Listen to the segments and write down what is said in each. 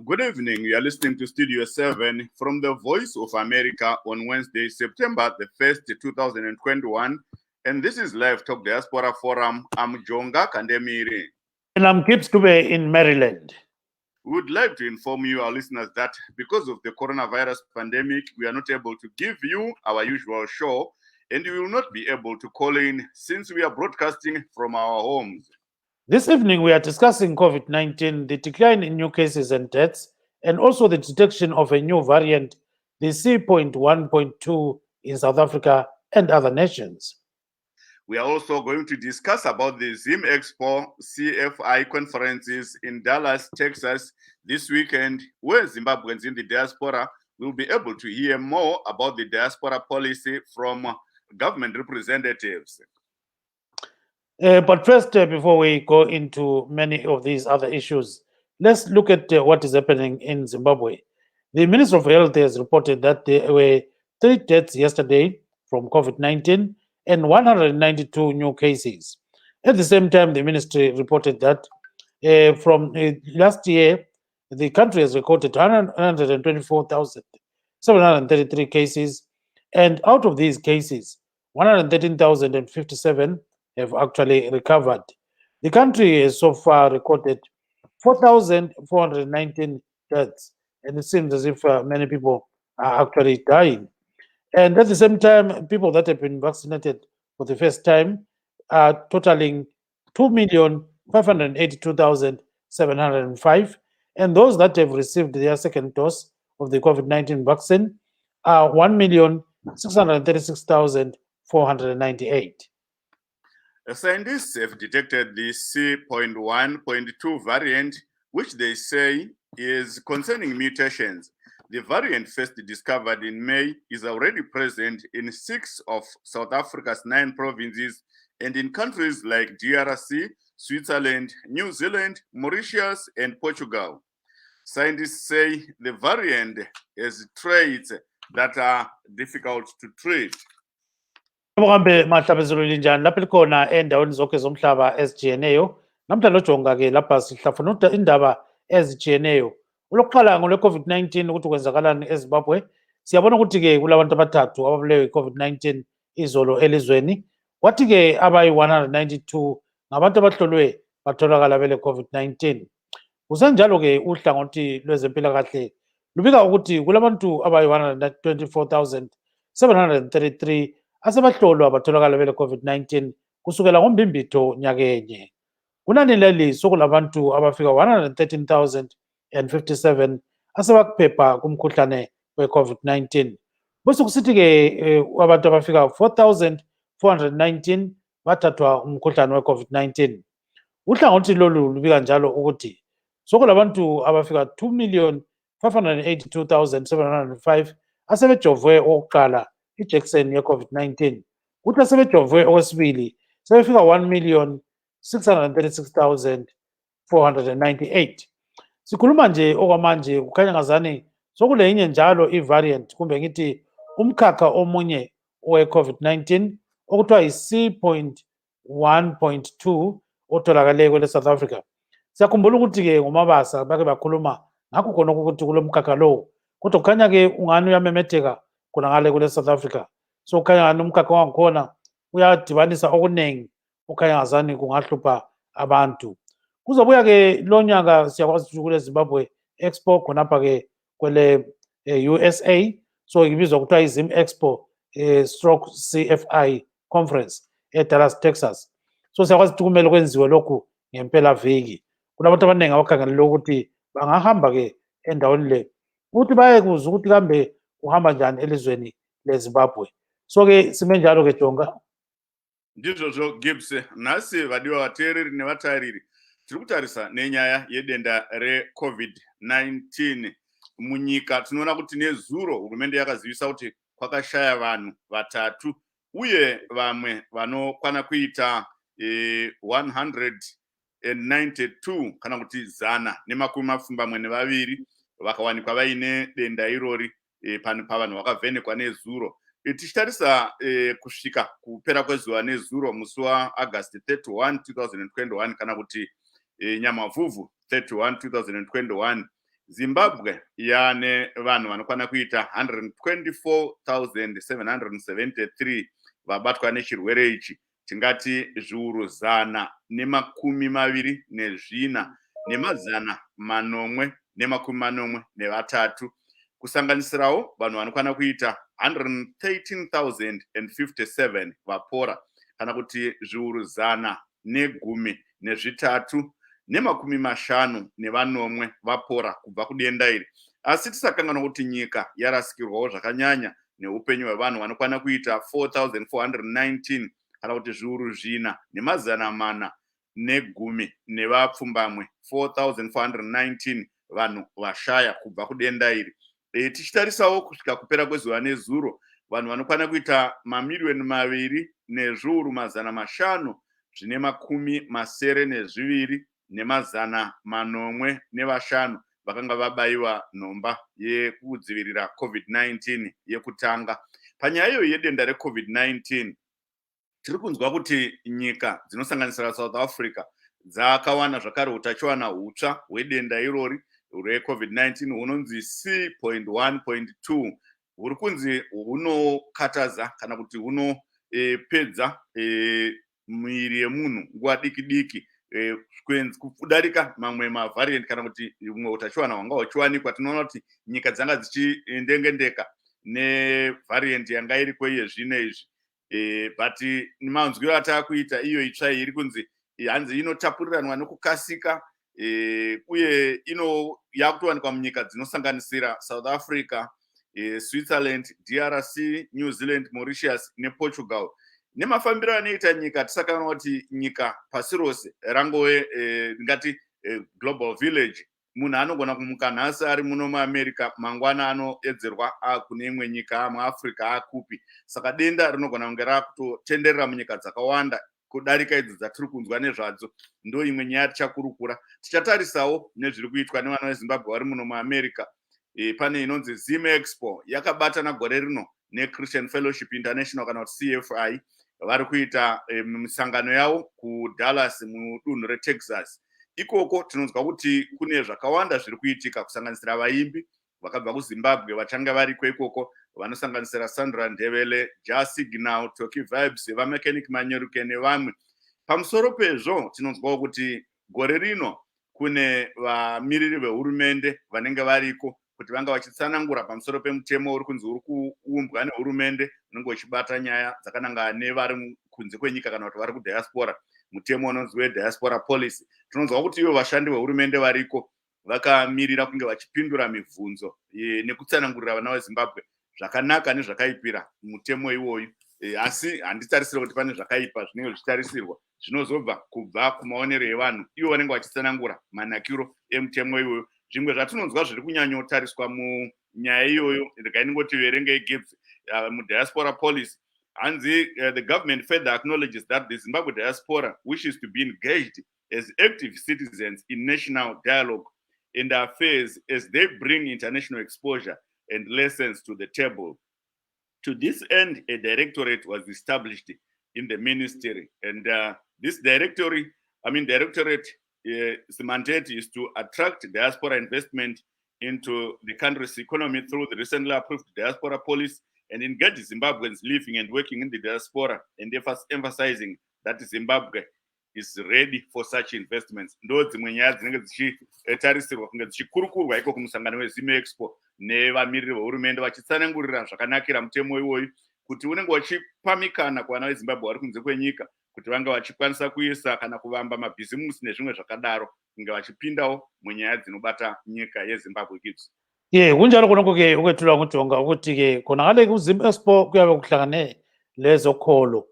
Good evening. You are listening to Studio 7 from the Voice of America on Wednesday, September the 1st, 2021. And this is Livetalk Diaspora Forum. I'm Jonga Kandemiri. And I'm Gibbs Dube in Maryland. We would like to inform you, our listeners, that because of the coronavirus pandemic, we are not able to give you our usual show, and you will not be able to call in since we are broadcasting from our homes. This evening, we are discussing COVID-19, the decline in new cases and deaths, and also the detection of a new variant, the C.1.2 in South Africa and other nations. We are also going to discuss about the Zim Expo CFI conferences in Dallas, Texas this weekend, where Zimbabweans in the diaspora will be able to hear more about the diaspora policy from government representatives. But first, before we go into many of these other issues, let's look at what is happening in Zimbabwe. The Minister of Health has reported that there were 3 deaths yesterday from COVID-19 and 192 new cases. At the same time, the ministry reported that from last year, the country has recorded 124,733 cases, and out of these cases, 113,057 have actually recovered. The country has so far recorded 4,419 deaths, and it seems as if many people are actually dying. And at the same time, people that have been vaccinated for the first time are totaling 2,582,705. And those that have received their second dose of the COVID-19 vaccine are 1,636,498. Scientists have detected the C.1.2 variant, which they say is concerning mutations. The variant first discovered in May is already present in 6 of South Africa's 9 provinces and in countries like DRC, Switzerland, New Zealand, Mauritius, and Portugal. Scientists say the variant has traits that are difficult to treat. Mhambe mahlabezulu linjani lapha likhona endaweni zonke zomhlaba ezijiyeneyo namhlanje ojonga ke lapha sihlafuna indaba ezijiyeneyo ulokuqala ngole COVID-19 ukuthi kwenzakalani eZimbabwe. Siyabona ukuthi ke kulabantu abathathu ababulewe i-COVID-19 izolo elizweni, kwathi ke abayi-192 ngabantu abahlolwe batholakala bele COVID-19. Kusenjalo ke uhlangothi lwezempilakahle lubika ukuthi kulabantu abayi-124,733 asebahlolwa batholakala bele COVID-19 kusukela ngoMbimbitho nyakenye. Kunani leli sokulabantu abafika 113,057 asebakuphepha kumkhuhlane we-COVID-19. Bese kusithi ke abantu abafika 4,419 bathathwa umkhuhlane we-COVID-19. Uhlangothi lolu lubika njalo ukuthi sokulabantu abafika 2,582,705 asebejovwe okokuqala ijekiseni ye-COVID-19. Kuthi asebejovwe okwesibili sebefika 1,636,498. Sikhuluma nje okwamanje kukhanya ngazani sokule yinye njalo i-variant kumbe ngithi umkhakha omunye we-COVID-19 okuthiwa yi-C.1.2 otholakale kwele South Africa. Siyakhumbula ukuthi ke ngomabasa bake bakhuluma ngakho khona ukuthi kulo mkhakha lo, kodwa kukhanya ke ungani uyamemetheka khona ngale kule South Africa. So kukhanya ngani umkhakha wangakhona uyadibanisa okuningi kukhanya ngazani kungahlupha abantu. Kuzobuya ke lo nyaka siyakwazi ukuthi kule Zimbabwe Expo khonapha ke kwele USA, so ibizwa kuthiwa i-Zim Expo stroke CFI conference eDallas, Texas. So siyakwazi ukuthi kumele kwenziwe lokhu ngempela viki. Kunabantu abaningi abakhangelele ukuthi bangahamba ke endaweni le ukuthi baye kuza ukuthi kambe uhamba njani elizweni leZimbabwe. So ke sime njalo ke Jonga. Ndizvo Gibbs, nhasi vadiwa vateereri nevatariri tiri kutarisa nenyaya yedenda re-COVID-19 munyika. Tinoona kuti nezuro hurumende yakazivisa kuti kwakashaya vanhu 3 uye vamwe vanokwana kuita 192 kana kuti 122 vakawanikwa vaine denda irori pavanhu vakavhenekwa nezuro. Tichitarisa kusvika kupera kwezuva nezuro musi waAgasti 31, 2021 kana kuti nyamavhuvhu 31, 2021, Zimbabwe yane vanhu vanokwana kuita 124,773 vabatwa nechirwere ichi, tingati zviuru 124 nemazana 883, kusanganisirawo vanhu vanokwana kuita 113,057 vapora, kana kuti zviuru 113 ne50 vapora kubva kudenda iri. Asi tisakanganwa kuti nyika yarasikirwawo zvakanyanya neupenyu hwevanhu vanokwana kuita 4,419, kana kuti zviuru 410 nevapfumbamwe 4,419 vanhu vashaya kubva kudenda iri. Tichitarisawo kusvika kupera kwezuva nezuro, vanhu vanokwana kuita 2,500,575 ne805 vakanga vabayiwa nhomba yekudzivirira COVID-19 yekutanga. Panyaya iyoyi yedenda reCOVID-19, tiri kunzwa kuti nyika dzinosanganisira South Africa dzakawana zvakare utachiwana hutsva hwedenda irori reCOVID-19 hunonzi C.1.2 huri kunzi hunokatadza kana kuti hunopedza mwiri yemunhu nguva diki diki kudarika mamwe mavhariant kana kuti humwe utachiwana hwanga huchiwanikwa. Tinoona kuti nyika dzanga dzichindengendeka nevhariant yanga iriko iye zvino izvi, but manzwiro atakuita iyo itsva iri kunzi hanzi inotapuriranwa nokukasika, uye yakutowanikwa munyika dzinosanganisira South Africa, Switzerland, DRC, New Zealand, Mauritius nePortugal. Nemafambiro anoita nyika, tisakanganwa kuti nyika pasi rose rangove ngati global village. Munhu anogona kumuka nhasi ari muno muAmerica, mangwana anoedzerwa kune imwe nyika muAfrica akupi. Saka denda rinogona kunge rakutotenderera munyika dzakawanda kudarika idzi dzatiri kunzwa nezvadzo. Ndo imwe nyaya tichakurukura. Tichatarisawo nezviri kuitwa nevana veZimbabwe vari muno muAmerica. Pane inonzi Zim Expo yakabatana gore rino neChristian Fellowship International kana kuti CFI, vari kuita misangano yavo kuDallas mudunhu reTexas. Ikoko tinonzwa kuti kune zvakawanda zviri kuitika, kusanganisira vaimbi vakabva kuZimbabwe vachanga variko ikoko, vanosanganisira Sandra Ndebele, Signal, Toki Vibes, vaMechanic Manyeruke nevamwe. Pamusoro pezvo tinonzwawo kuti gore rino kune vamiriri vehurumende vanenge variko kuti vanga vachitsanangura pamusoro pemutemo uri kunzi uri kuumbwa nehurumende unenge uchibata nyaya dzakananga nevari kunze kwenyika kana kuti vari kudiaspora, mutemo unonzi weDiaspora Policy. Tinonzwa kuti ivo vashandi vehurumende variko vakamirira kunge vachipindura mibvunzo nekutsanangurira vana veZimbabwe zvakanaka nezvakaipira mutemo iwoyu. Asi handitarisira kuti pane zvakaipa zvinenge zvichitarisirwa zvinozobva kubva kumaonero evanhu ivo vanenge vachitsanangura manakiro emutemo iwoyu. Zvimwe zvatinonzwa zviri kunyanyotariswa munyaya iyoyo, ndikainingoti verenge Gibbs muDiaspora Policy, hanzi the government further acknowledges that the Zimbabwe diaspora wishes to be engaged as active citizens in national dialogue and affairs as they bring international exposure and lessons to the table. To this end, a directorate was established in the ministry, and this directorate, the mandate is to attract diaspora investment into the country's economy through the recently approved diaspora policy and engage Zimbabweans living and working in the diaspora, and emphasizing that Zimbabwe is ready for such investments. Ndo dzimwe nyaya dzinenge dzichitarisirwa kunge dzichikurukurwa iko kumusangano weZim Expo nevamiriri vehurumende vachitsanangurira zvakanakira mutemo iwoyu, kuti unenge wachipamikana kuvana veZimbabwe vari kunze kwenyika kuti vanga vachikwanisa kuisa kana kuvamba mabhizimusi nezvimwe zvakadaro kunge vachipindawo munyaya dzinobata nyika yeZimbabwe kids. Kunjalo konke ukwethula ngujonga ukuthi ke khonakale kuZim Expo kuyabe kuhlangane lezokholo,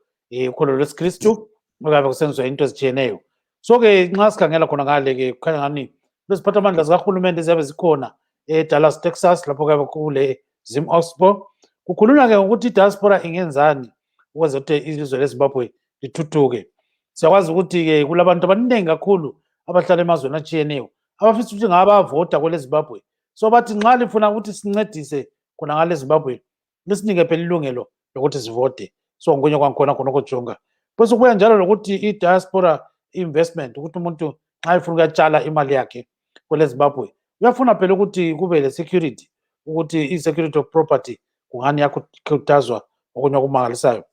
ukholo lwesiKristu okuyabe kusenziwa into ezitshiyeneyo. So ke nxa sikhangela khonakale ke kukhanya ngani leziphathamandla zikahulumende ziyabe zikhona eDallas, Texas, lapho kuyabe kule Zim Expo. Kukhulunywa ke ukuthi idiaspora ingenzani ukwenza ukuthi ilizwe leZimbabwe lithuthuke. Siyakwazi ukuthi ke kulabantu abaningi kakhulu abahlala emazweni atshiyeneyo abafisa ukuthi ngabavota kwele Zimbabwe. So bathi nxa lifuna ukuthi sincedise khona ngale Zimbabwe lisinike phela ilungelo lokuthi sivote. So ngokunye kwangikhona khona ukujonga. Bese kubuya njalo lokuthi i-diaspora investment, ukuthi umuntu nxa efuna ukuyatshala imali yakhe kwele Zimbabwe uyafuna phela ukuthi kube le security ukuthi i-security of property kungani yakhuthazwa okunye okumangalisayo.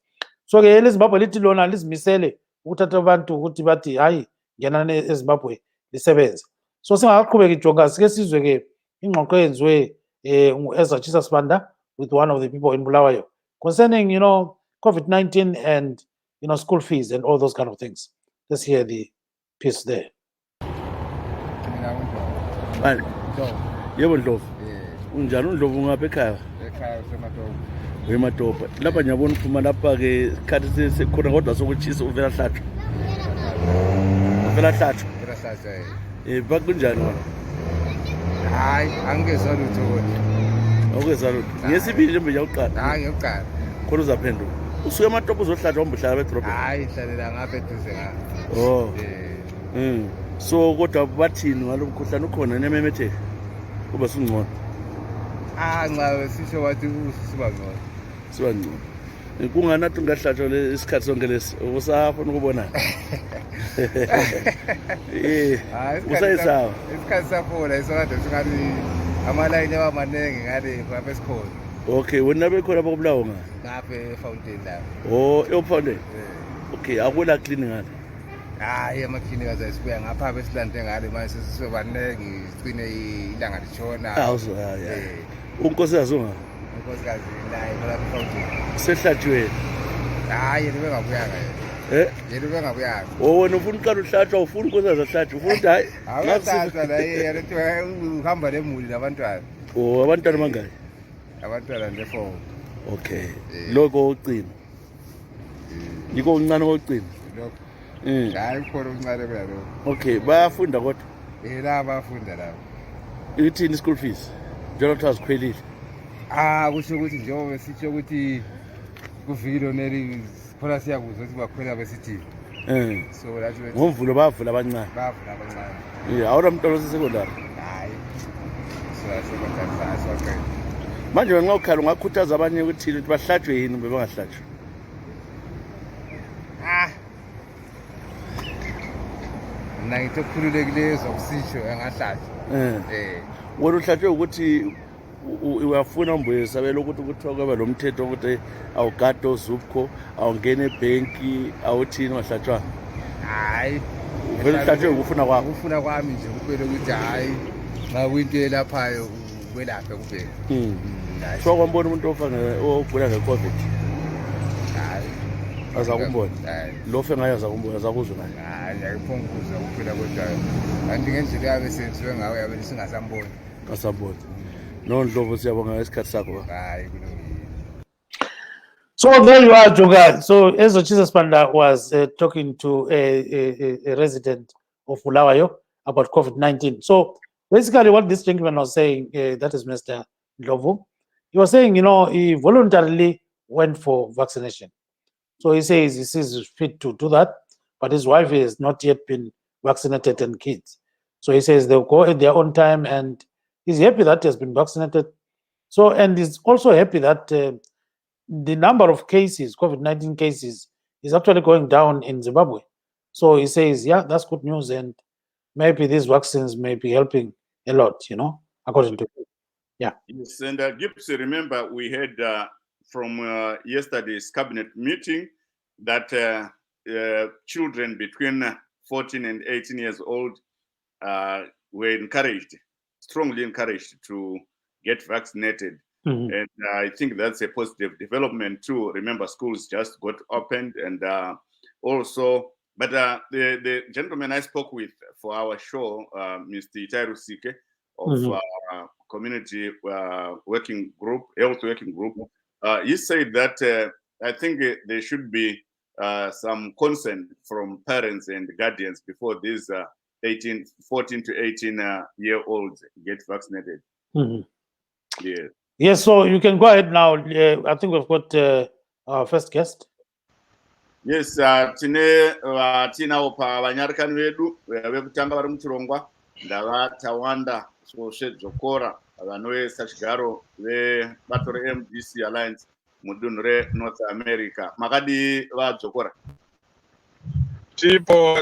So-ke elezimbabwe lithi lona lizimisele ukuthatha abantu ukuthi bathi hayi ngenani ezimbabwe lisebenze. So singaqhubeka ijonga sike sizwe-ke ingxoxo eyenziwe ezachisa Sibanda with one of the people in Bulawayo concerning, COVID-19 and, school fees and all those kind of things. Let's hear the piece there. Yebo Ndlovu. Unjani uNdlovu ngapha ekhaya? Ekhaya useMatopa. WeMatopa. Lapha ngiyabona uphuma lapha ke isikhathi sekhona kodwa sokuchisa uvela hlatshwa. Uvela hlatshwa. Uvela hlatshwa. Bakunjani wona? Hayi, angizwa lutho kodwa. Awukezwa lutho. Ngesibili nje uyakuqala. Hayi, ngiyokuqala. Khona uzaphenduka. Usuke eMatopa uzohlatshwa umbuhlala bedrobha. Hayi, hlalela ngapha eduze ngapha. Oh. So kodwa bathini ngalomkhuhlane ukhona nememetheka? Kuba singcono. Nxa sisho wathi usiba ngcono. Siba ngcono. Kunganathi ngahlatshwa lesikhathi sonke lesi usafuna ukubona. Usayisawa. Isikhathi saphula isokade singathi amalayini abamanenge ngale ngapha esikhona. Okay, wena bekhona bakubulawo ngapha eFountain la. Oh, eFountain. Okay, akula clean ngale. Hayi amaklinika zayisibuya ngapha besilande ngale manje sesibanenge sigcine ilanga litshona. Awuzo unkosikazi unga. Unkosikazi naye lapha eFountain. Sehlatshwe. Hayi yena bengabuyanga yena. Yena bengabuyanga. Wena ufuna uqala uhlatshwa ufuna unkosikazi ahlatshwe ufuna ukuthi hayi. Awuhlatshwa la yena uthi uhamba lemuli nabantwana. Oh, abantwana bangaki? Abantwana nje 4. Okay. Lokho ucina. Yiko uncane ocina. Lokho. Hayi khona uncane kula lokho. Okay, bayafunda kodwa. La bayafunda la. Ithini school fees? Njengoba azikhwelile. Kusho ukuthi njengoba sithi ukuthi kuvilo neli khona siyakuzwa ukuthi bakhwela besithi. So lathi ngomvulo bavula abancane. Bavula abancane. Awura mntwana osesekondari. Hayi. So manje wena ukhala ungakhuthaza abanye ukuthi bahlatshwe yini kumbe bangahlatshwe? Mina ngitokhululekileyo zokusisho engahlatshwa. Wena uhlatshwe ukuthi uyafuna umbuye sabela ukuthi kuthiwa lo mthetho ukuthi awugade ozupco awungene ebhenki awuthini wahlatshwa? Hayi. Wena uhlatshwe ukufuna kwakho? Ukufuna kwami nje kuphela ukuthi hayi xa kuyinto laphayo kwelaphe kuphela. So kwambona umuntu ogula ngeCovid. Hayi. Azakumbona. Lofe ngayo azakumbona azakuzwa naye. Hayi ayaphonguza kuphela kodwa kanti ngendlela yabe senziwe ngayo yabe singasamboni. Kasamboni. No Ndlovu siyabonga ngesikhathi sakho. Hayi kulungile. So there you are, Joga. So Ezochisa Sibanda was talking to a resident of Bulawayo about COVID-19. So basically what this gentleman was saying, that is Mr. Ndlovu, he was saying, he voluntarily went for vaccination. So he says he is fit to do that, but his wife has not yet been vaccinated and kids. So he says they'll go at their own time, and he's happy that he has been vaccinated. So, and he's also happy that the number of cases, COVID-19 cases, is actually going down in Zimbabwe. So he says, yeah, that's good news, and maybe these vaccines may be helping a lot, according to him. Yeah. Yes, and Gibbs, remember we had from yesterday's cabinet meeting that children between 14 and 18 years old were strongly encouraged to get vaccinated. And I think that's a positive development too. Remember, schools just got opened, and also, but the gentleman I spoke with for our show, Mr. Itairu Sike of community health working group, he said that I think there should be some consent from parents and guardians before these 14 to 18 year olds get vaccinated. Yeah. Yes, so you can go ahead now. I think we've got our first guest. Yes, tinawo pa vanyarikani vedu vekutanga vari muchirongwa ndavatawanda zvokora vanoisa chigaro vebato reMDC Alliance mudunhu reNorth America. Makadi vadzokora? Tipo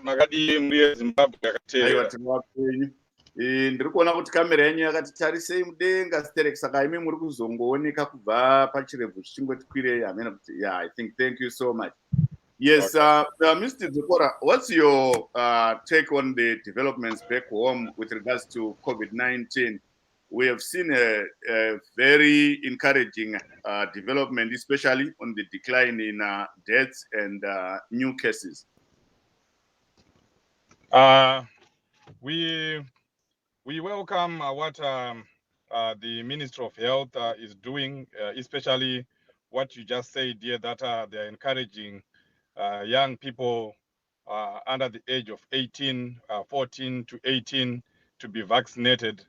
makadi muri Zimbabwe yakatera. Aiwa tinovapenyu. ndiri kuona kuti kamera yenyu yakati tarisei mudenga sterek, saka imi muri kuzongooneka kubva pachirebvu zvichingoti kwirei. Hamena kuti yeah, I think thank you so much. Yes, Mr. Diaspora, what's your take on the developments back home with regards to COVID-19? We have seen a very encouraging development, especially on the decline in deaths and new cases. We welcome what the Minister of Health is doing, especially what you just said here, that they're encouraging young people under the age of 14 to 18 to be vaccinated.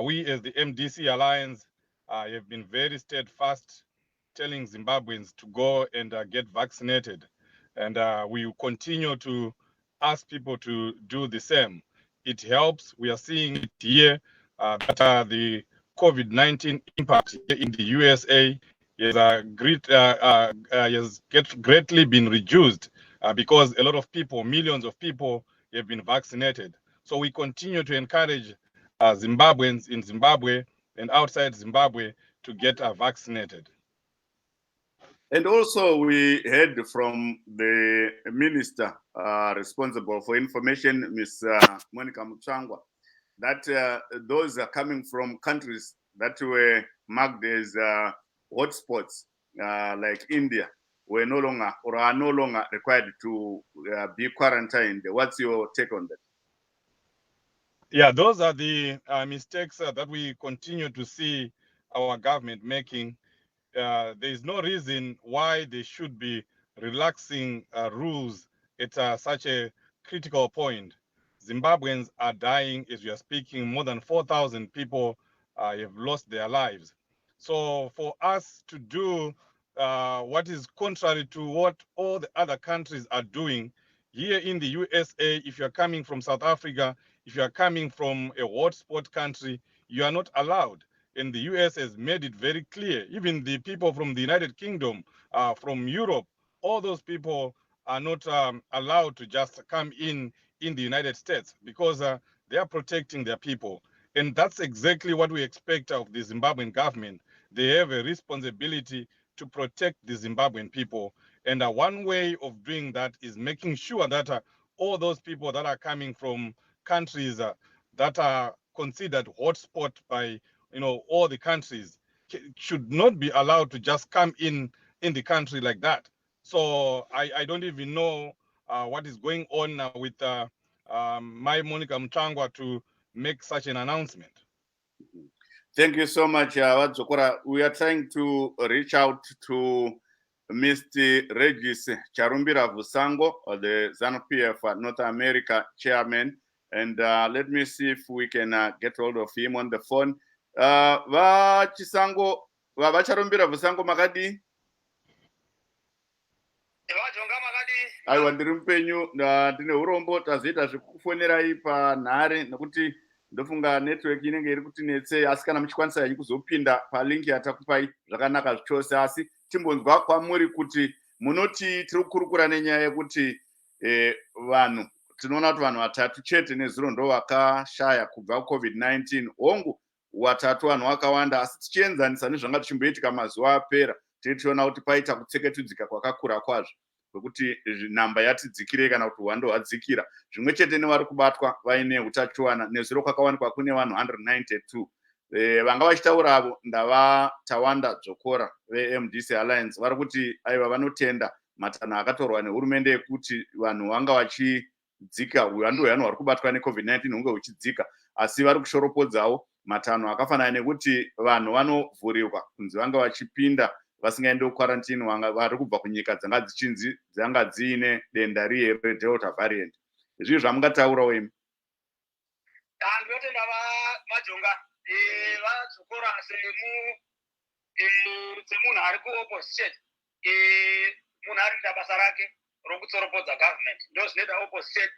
We as the MDC Alliance have been very steadfast telling Zimbabweans to go and get vaccinated. And we will continue to ask people to do the same. It helps. We are seeing it here that the COVID-19 impact here in the USA has greatly been reduced because a lot of people, millions of people, have been vaccinated. So we continue to encourage Zimbabweans in Zimbabwe and outside Zimbabwe to get vaccinated. And also we heard from the minister responsible for information, Ms. Monica Mutsvangwa, that those are coming from countries that were marked as hotspots, like India, were no longer or are no longer required to be quarantined. What's your take on that? Yeah, those are the mistakes that we continue to see our government making. There is no reason why they should be relaxing rules at such a critical point. Zimbabweans are dying as we are speaking. More than 4,000 people have lost their lives. So for us to do what is contrary to what all the other countries are doing, here in the USA, if you're coming from South Africa, if you're coming from a hotspot country, you are not allowed. And the US has made it very clear. Even the people from the United Kingdom, from Europe, all those people are not allowed to just come in the United States because they are protecting their people. And that's exactly what we expect of the Zimbabwean government. They have a responsibility to protect the Zimbabwean people. And one way of doing that is making sure that all those people that are coming from countries that are considered hotspot by all the countries should not be allowed to just come in the country like that. So I don't even know what is going on with my Monica Mutsvangwa to make such an announcement. Thank you so much, Wadzokora. We are trying to reach out to Mr. Regis Charumbira Vusango, the ZANU-PF North America chairman. And let me see if we can get hold of him on the phone. Vacharumbira Vusango makadi? Aiwa ndiri mupenyu ndine urombo tazoita zvekufonerai panhare nekuti ndofunga network inenge iri kutinetsei, asi kana muchikwanisa henyu kuzopinda palink yatakupai zvakanaka zvichose. Asi timbonzwa kwamuri kuti munoti tiri kukurukura nenyaya yekuti vanhu tinoona kuti vanhu vatatu chete nezuro ndo vakashaya kubva COVID-19. Hongu watatu vanhu vakawanda, asi tichienzanisa nezvanga tichimboitika mazuva apera tichiona kuti paita kutseketudzika kwakakura kwazvo kwekuti namba yatidzikirei kana kuti hwando hwadzikira. Zvimwe chete nevari kubatwa vaine utachiwana nezuro kwakawanikwa kune vanhu 192. Vanga vachitaura avo ndava Tawanda Dzokora veMDC Alliance vari kuti aiva vanotenda matanho akatorwa nehurumende ekuti vanhu vanga vachidzika hwando hwevanhu vari kubatwa neCovid-19 hunge huchidzika, asi vari kushoropodzawo matanho akafanana nekuti vanhu vanovhurirwa kunzi vanga vachipinda vasingaende kuquarantine vari kubva kunyika dzanga dziine denda riye reDelta variant. Izvi zvamungataura wemi? Ndinotenda Majonga Vadzokora semunhu ari kuopposition, munhu ari kuita basa rake rokutsoropodza government, ndo zvinoita opposition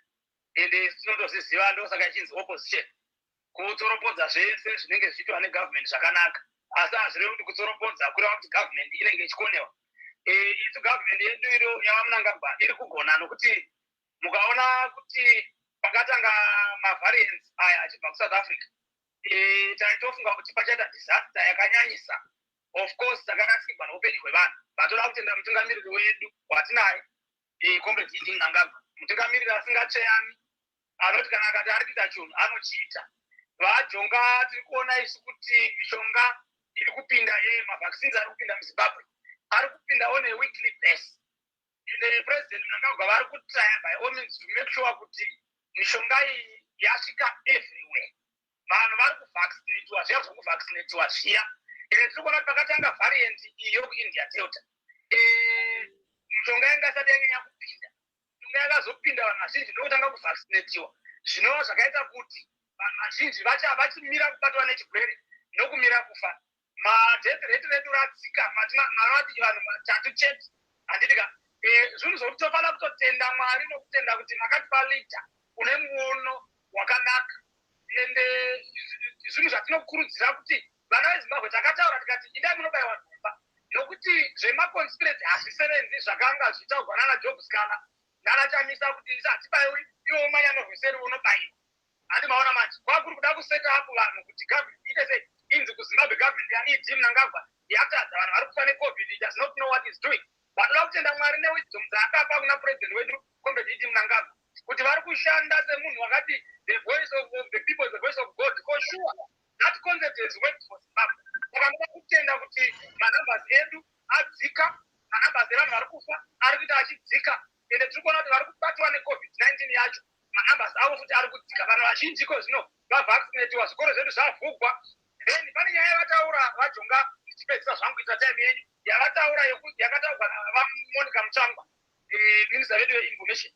ende tinondozviziva, ndosaka ichinzi opposition, kutsoropodza zvese zvinenge zvichiitwa negovernment zvakanaka, asi hazvirevi kuti kutsoropodza kureva kuti government inenge ichikonewa. Itu government yedu iro yavamunangagwa iri kugona, nokuti mukaona kuti pakatanga mavariants aya achibva kuSouth Africa, taitofunga kuti pachaita disaster yakanyanyisa. Of course takarasikirwa noupenyu hwevanhu, vatoda kutenda mutungamiriri wedu watinaye comrade Idi Mnangagwa, mutungamiriri asingatsveyani, anoti kana akati ari kuita chinhu anochiita. Vajonga tiri kuona isu kuti mishonga iri kupinda mavaccines ari kupinda muZimbabwe ari kupinda on a weekly basis. The president Mnangagwa vari kutraya by all means to make sure kuti mishonga iyi yasvika everywhere. Vanhu vari kuvaccinatiwa, zviya zvokuvaccinatiwa zviya. Tiri kuona kuti pakatanga variant iyi yokuIndia Delta, mishonga yanga isati yanyanya kupinda. Mishonga yakazopinda vanhu vazhinji ndokutanga kuvaccinatiwa. Zvinova zvakaita kuti vanhu vazhinji vachimira kubatwa nechirwere nokumira kufa. Madeath rate redu radzika, marati vanhu vatatu chete. Handitika zvinhu zvokutofana kutotenda Mwari nokutenda kuti makatipa leader une muono wakanaka. Ende zvinhu zvatinokurudzira kuti vana veZimbabwe takataura tikati idai munobayiwa nhumba, nokuti zvemaconspiracy hazvisevenzi zvakanga zvichitaurwa nana Job Scala nana Chamisa kuti hatibayiwi iwo manyanorweseri unobayiwa. Handi maona manje kwakuri kuda kuseta apo vanhu kuti government ite sei inzi kuZimbabwe government yaIdi Mnangagwa yatadza vanhu vari kufa neCovid, it does not know what it's doing. Vanoda kutenda Mwari newisdom dzaakapa kuna president wedu comrade Idi Mnangagwa kuti vari kushanda semunhu wakati the voice of the people is the voice of God. For sure that concept has worked for Zimbabwe. Saka ndoda kutenda kuti manumbers edu adzika, manumbers evanhu vari kufa ari kuita achidzika, ende tiri kuona kuti vari kubatwa neCovid-19 yacho manumbers avo futi ari kudzika. Vanhu vazhinjiko zvino vavaccinatiwa, zvikoro zvedu zvavhurwa. Then pane nyaya yavataura vajonga ndichipedzisa zvangu kuita time yenyu yavataura yakataurwa navaMonica Muchangwa, minister wedu weinformation.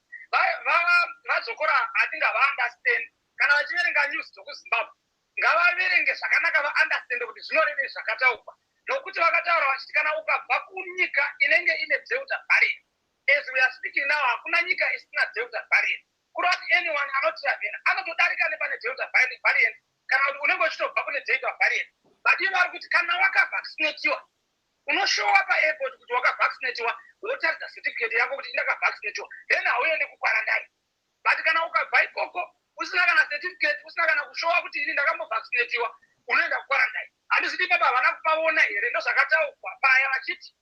Vadzokora atinga vaunderstand kana vachiverenga news dzokuZimbabwe ngavaverenge zvakanaka, vaunderstand kuti zvinorevei zvakataurwa, nokuti vakataura vachiti kana ukabva kunyika inenge ine Delta variant, as we are speaking now hakuna nyika isina Delta variant. Kurati anyone anotravela anotodarika nepane Delta variant kana kuti unenge uchitobva kune Delta variant. But ivo vari kuti kana wakavaccinatiwa unoshowa paairport kuti wakavaccinatiwa, wotaridza certificate yako kuti ndakavaccinatiwa, then hauendi kukwarantine. But kana ukabva ikoko usina kana certificate, usina kana kushowa kuti ini ndakambovaccinatiwa, unoenda kukwarantine. Handizvidi baba havana kupaona here, ndozvakataurwa paya vachiti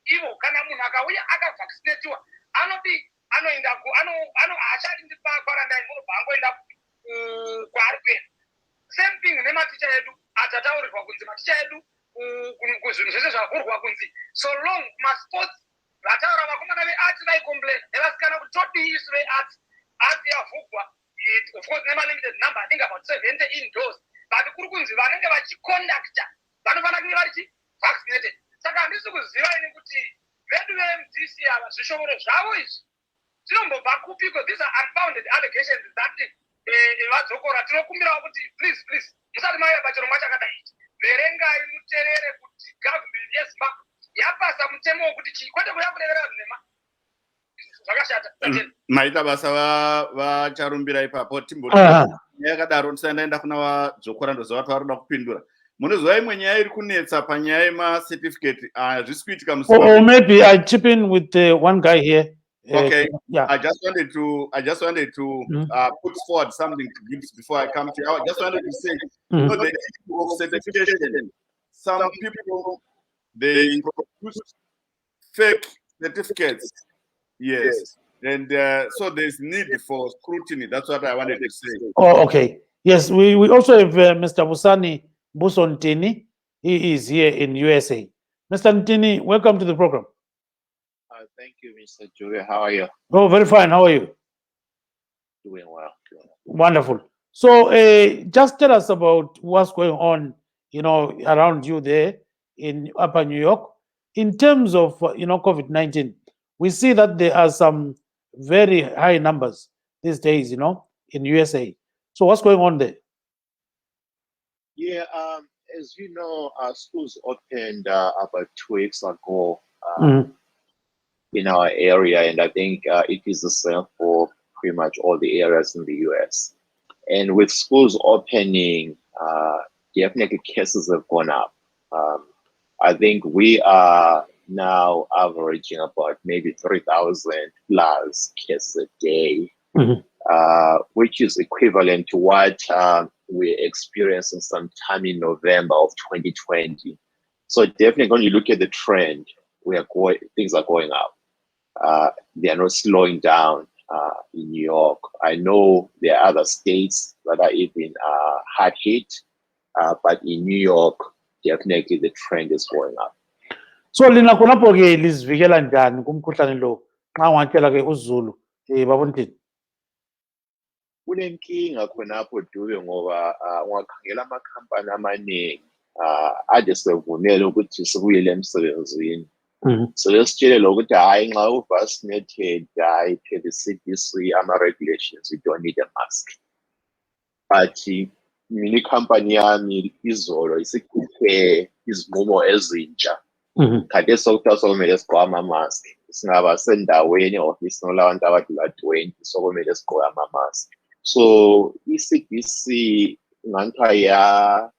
ivo kana munhu akauya akavaccinatiwa anoenda haachadi pakwarantine, unobva angoenda kwaari kuenda. Same thing nematicha edu atataurirwa kunzi maticha edu kuzvinhu zvese zvavhurwa kunzi so long masports vataura vakomana vearts vaicomplain nevasikana kuti todii isu vearts yavhurwa, of course nemalimited number, I think about 70 indoors, but kuri kunzi vanenge vachiconducta vanofana kunge vari vaccinated. Saka handisi kuziva ini kuti vedu veMDC ava zvishongoro zvavo izvi zvinombobva kupiko. These are unfounded allegations that vadzokora. Tinokumbirawo kuti please musati mauya pachirongwa chakadai ichi, verengai muterere kuti government yeZimbabwe yapasa mutemo wokuti kwete kuya kurevera nhema zvakashata. Maita basa vacharumbira ipapo timboti yakadaro tisandaenda kuna vadzokora ndoziva vari kupindura. Munoziva imwe nyaya iri kunetsa panyaya yemacertificate hazvisi kuitika or maybe I chip in with one guy here. Okay, yeah. I just wanted to put forward something to give before I come to you. I just wanted to say, the issue of certification. Some people they produce fake certificates, yes, and so there's need for scrutiny. That's what I wanted to say. Oh, okay. Yes, we also have Mr. Busani Busontini. He is here in USA. Mr. Ntini, welcome to the program. Thank you, Mr. Julia. How are you? Oh, very fine. How are you? Doing well. Wonderful. So, just tell us about what's going on, around you there in Upper New York. In terms of, COVID-19, we see that there are some very high numbers these days, in USA. So, what's going on there? Yeah, as you know, schools opened about 2 weeks ago. In our area, and I think it is the same for pretty much all the areas in the US. And with schools opening, definitely cases have gone up. I think we are now averaging about maybe 3,000 plus cases a day which is equivalent to what we experienced sometime in November of 2020. So definitely when you look at the trend, things are going up. They are not slowing down in New York. I know there are other states that are even hard hit, but in New York, definitely the trend is going up. So lina khonapho ke lizivikela njani kumkhuhlane lo xa ungantshela ke uZulu babonithini? Kunenkinga khonapho Dube ngoba ungakhangela amakhampani amaningi ade sevumela ukuthi sikuyele emsebenzini. So lesitshele ukuthi hayi nxa uvaccinated hayi per the CDC ama-regulations you don't need a mask. But mina ikhampani yami izolo isikhuphe izinqumo ezintsha. Kade sokuthiwa sokumele sigqoke ama-mask. Singaba sendaweni office nolabantu abadlula 20 sokumele sigqoke ama-mask. So i-CDC nganthiwa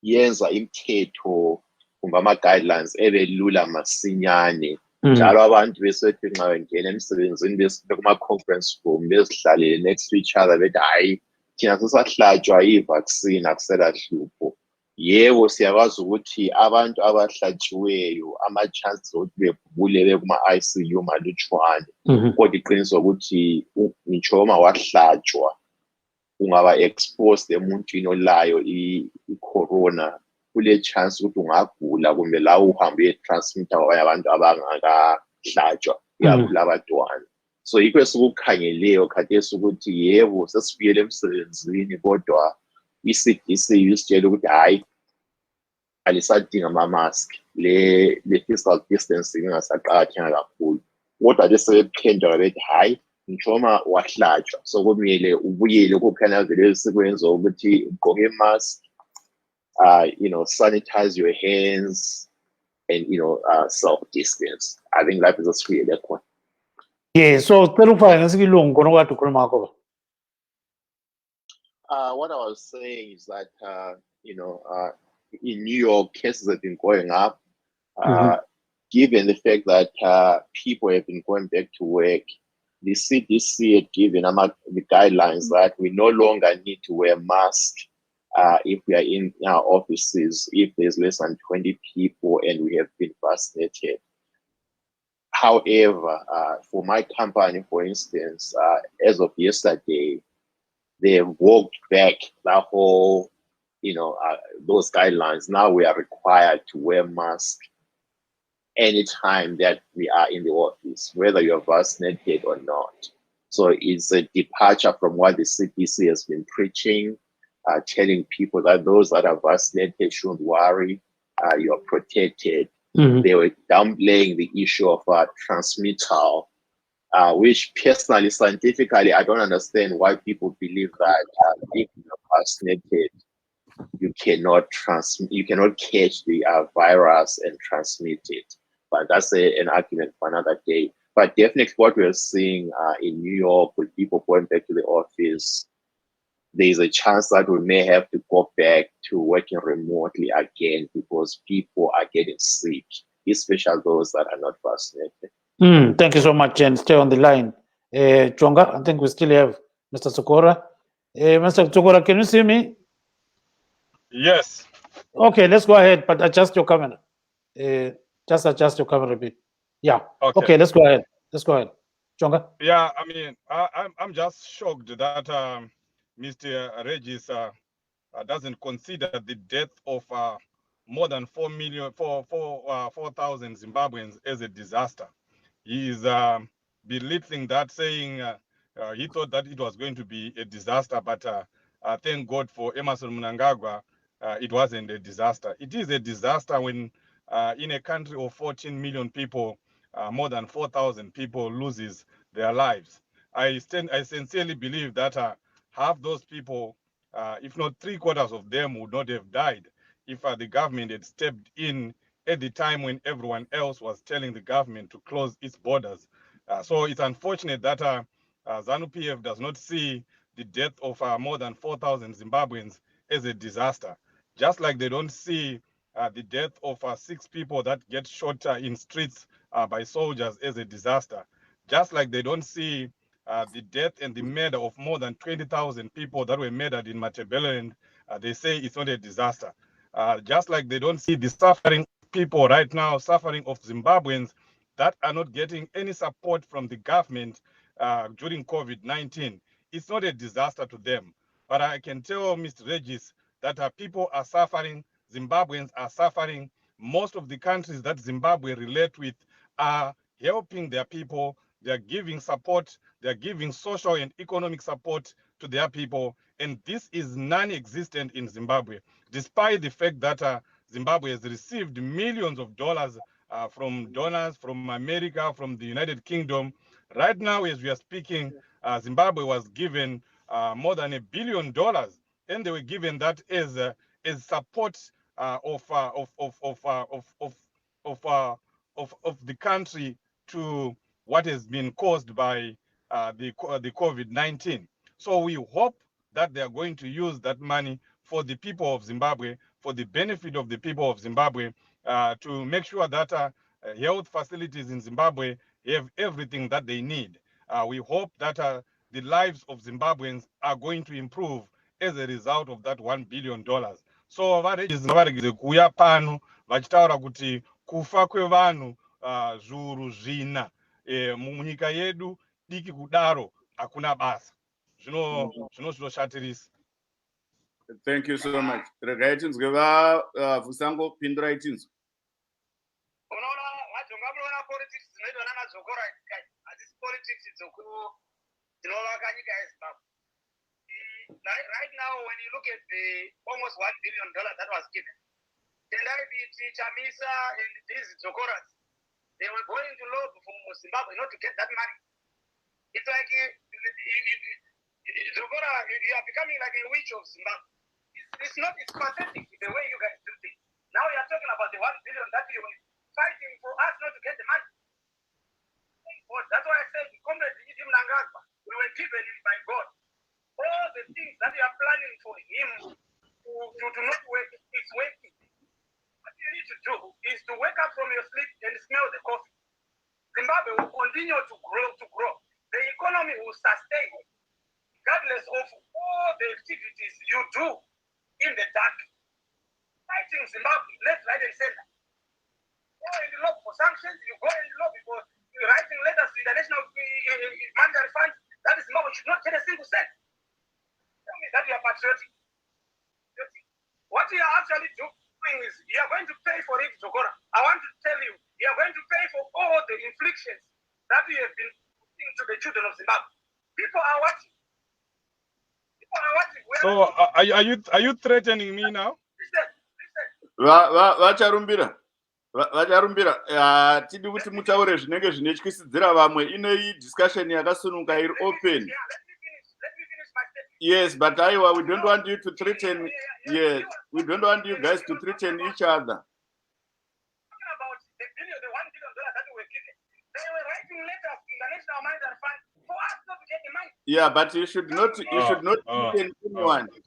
yenza imithetho kumbe ama-guidelines ebelula masinyane. Njalo abantu besethi nxa bengena emsebenzini bekuma-conference room bezihlalele next to each other bethi hayi thina sesahlatshwa i-vaccine akusela hlupho. Yebo siyakwazi ukuthi abantu abahlatshiweyo ama-chances okuthi begule bekuma-ICU malutshwane. Kodwa iqiniso ukuthi ngitsho uma wahlatshwa ungaba exposed emuntwini olayo i-corona, kule chance ukuthi ungagula kumbe la uhambe uyetransmita kwabanye abantu abangakahlatshwa ikakhulu abantwana. So yikho esikukhangeleyo khathesi ukuthi yebo sesibuyele emsebenzini kodwa i-CDC isitshela ukuthi hayi alisadinga ama-mask, le physical distancing ingasaqakathekanga kakhulu. Kodwa besebephendula bethi hayi ngitshoma wahlatshwa so kumele ubuyele kukhanya vele sikwenza ukuthi ugqoke i-mask, sanitize your hands and self-distance. I think that is a sweet point. Yeah, so cela ukufaka ngesikilungu khona okade ukhuluma ngakho. What I was saying is that in New York, cases have been going up. Given the fact that people have been going back to work, the CDC had given the guidelines that we no longer need to wear masks if we are in our offices, if there's less than 20 people and we have been vaccinated. However, for my company, for instance, as of yesterday, they walked back the whole, those guidelines. Now we are required to wear masks anytime that we are in the office, whether you're vaccinated or not. So it's a departure from what the CDC has been preaching, telling people that those that are vaccinated shouldn't worry, you're protected. They were downplaying the issue of transmittal, which personally, scientifically, I don't understand why people believe that if you're vaccinated, you cannot catch the virus and transmit it. But that's an argument for another day. But definitely what we're seeing in New York with people going back to the office, there's a chance that we may have to go back to working remotely again because people are getting sick, especially those that are not vaccinated. Thank you so much, and stay on the line. Chonga, I think we still have Mr. Sokora. Mr. Sokora, can you see me? Yes. Okay, let's go ahead, but adjust your camera. Just adjust your camera a bit. Yeah. Okay, let's go ahead. Chonga. Yeah, I mean, I'm just shocked that Mr. Regis doesn't consider the death of more than 4,000 Zimbabweans as a disaster. He is belittling that, saying he thought that it was going to be a disaster, but thank God for Emmerson Mnangagwa, it wasn't a disaster. It is a disaster when in a country of 14 million people, more than 4,000 people loses their lives. I sincerely believe that half those people, if not 3/4 of them, would not have died if the government had stepped in at the time when everyone else was telling the government to close its borders. So it's unfortunate that ZANU-PF does not see the death of more than 4,000 Zimbabweans as a disaster, just like they don't see the death of 6 people that get shot in streets by soldiers as a disaster, just like they don't see the death and the murder of more than 20,000 people that were murdered in Matabeleland, they say it's not a disaster. Just like they don't see the suffering people right now, suffering of Zimbabweans that are not getting any support from the government during COVID-19. It's not a disaster to them. But I can tell Mr. Regis that people are suffering, Zimbabweans are suffering. Most of the countries that Zimbabwe relate with are helping their people. They're giving support. They're giving social and economic support to their people. And this is non-existent in Zimbabwe, despite the fact that Zimbabwe has received millions of dollars from donors from America, from the United Kingdom. Right now, as we are speaking, Zimbabwe was given more than $1 billion, and they were given that as support of the country to what has been caused by the COVID-19. So we hope that they are going to use that money for the people of Zimbabwe, for the benefit of the people of Zimbabwe, to make sure that health facilities in Zimbabwe have everything that they need. We hope that the lives of Zimbabweans are going to improve as a result of that $1 billion. So varege kuuya pano vachitaura kuti kufa kwevanhu zviuru zvina munyika yedu diki kudaro hakuna basa. Zvinoshatirisa. Thank you so much. Regai tinzwe Vusango pindura itinzwe. Unoona vajonga munoona politics dzinoitwa namadzokora hadzisi politics dzinovaka nyika yeZimbabwe. Right now, when you look at the almost $1 billion that was given, Tendaribiti, Chamisa, and these Zokoras, they were going to lobby for Zimbabwe not to get that money. It's like Zokora, you are becoming like a witch of Zimbabwe. It's pathetic the way you guys do things. Now you are talking about the $1 billion that you were fighting for us not to get the money. That's why I said, Comrade Idim Nangagwa, we were given it by God. All the things that you are planning for him to not work, it's working. What you need to do is to wake up from your sleep and smell the coffee. Zimbabwe will continue to grow. The economy will sustain, regardless of all the activities you do in the dark. Fighting Zimbabwe, left, right, and center. Go and lobby for sanctions, you go and lobby for writing letters to the International Monetary Fund. That is Zimbabwe should not get a single cent. Tell me that you are patriotic. What you are actually doing is you are going to pay for it, Zokora. I want to tell you, you are going to pay for all the inflictions that you have been putting to the children of Zimbabwe. People are watching. So are you threatening me now? Listen. Vacharumbira tidi kuti mutaure zvinenge zvinetyisidzira vamwe. Inei discussion yakasununga iri open. Let me finish my statement. Yes, but Iowa, we don't want you to threaten. Yes, we don't want you guys to threaten each other. Talking about the $1 billion that we were given, they were writing letters in the National Monetary Fund for us not to get the money. Yeah, but you should not threaten anyone. No.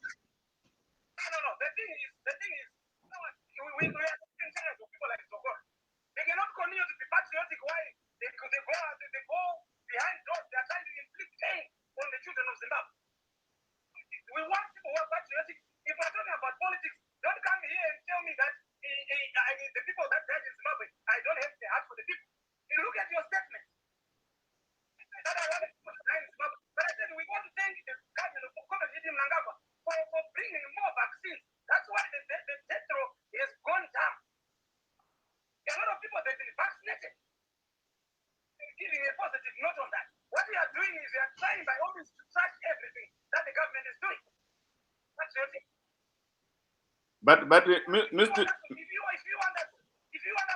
The thing is, we are taking care of people like Zokora. They cannot continue to be patriotic while they go behind doors. They are trying to inflict pain on the children of Zimbabwe. We want people who are patriotic. If we're talking about politics, don't come here and tell me that the people that died in Zimbabwe, I don't have the heart for the people. You look at your statement. But I said we want to thank the government of COVID-19 Mnangagwa for bringing more vaccines. That's why the death rate has gone down. A lot of people have been vaccinated. Giving a positive note on that. What we are doing is we are trying by all means to trash everything that the government is doing. That's your thing. But Mr. If you want us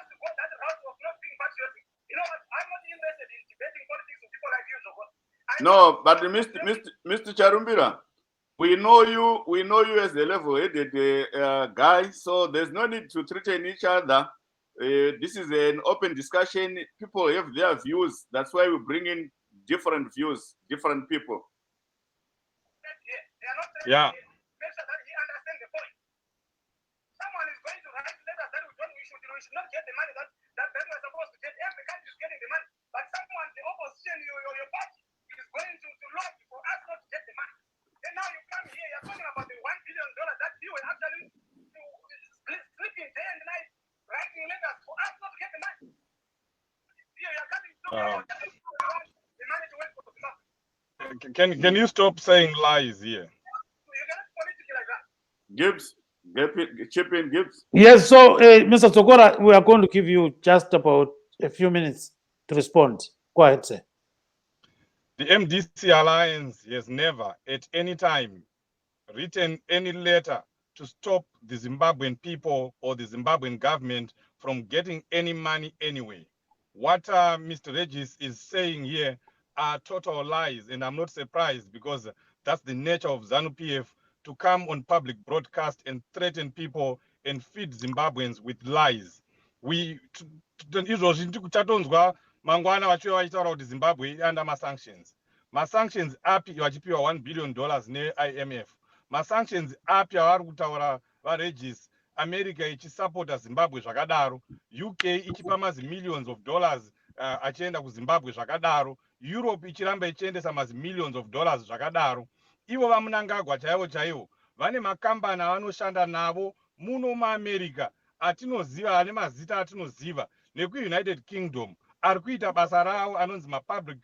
to go that route of not being patriotic, you know what? I'm not interested in debating politics with people like you, Zoko. No, but Mr. Charumbira, we know you as a level-headed guy, so there's no need to threaten each other. This is an open discussion. People have their views. That's why we bring in different views, different people. They are not Yeah. make sure that he understands the point. Someone is going to write letters that we should not get the money that we are supposed to get. Every country is getting the money. But someone, the opposition, your party, is going to Can you stop saying lies here? Gibbs, chip in, Gibbs. Yes, so Mr. Sokora, we are going to give you just about a few minutes to respond. Go ahead, sir. The MDC Alliance has never, at any time, written any letter to stop the Zimbabwean people or the Zimbabwean government from getting any money anyway. What Mr. Regis is saying here are total lies, and I'm not surprised because that's the nature of ZANU-PF, to come on public broadcast and threaten people and feed Zimbabweans with lies. Mangwana vachiva vachitaura kuti Zimbabwe under sanctions. Sanctions api vachipiwa $1 billion ne-IMF. Sanctions api avari kutaura vaRegis, America ichisapota Zimbabwe zvakadaro, UK ichipa millions of dollars achienda kuZimbabwe zvakadaro, Europe ichiramba ichiendesa millions of dollars zvakadaro. Ivo vamunangagwa chaivo vane makambani avanoshanda navo muno muAmerica atinoziva, ane mazita atinoziva, neku-United Kingdom ari kuita basa ravo anonzi public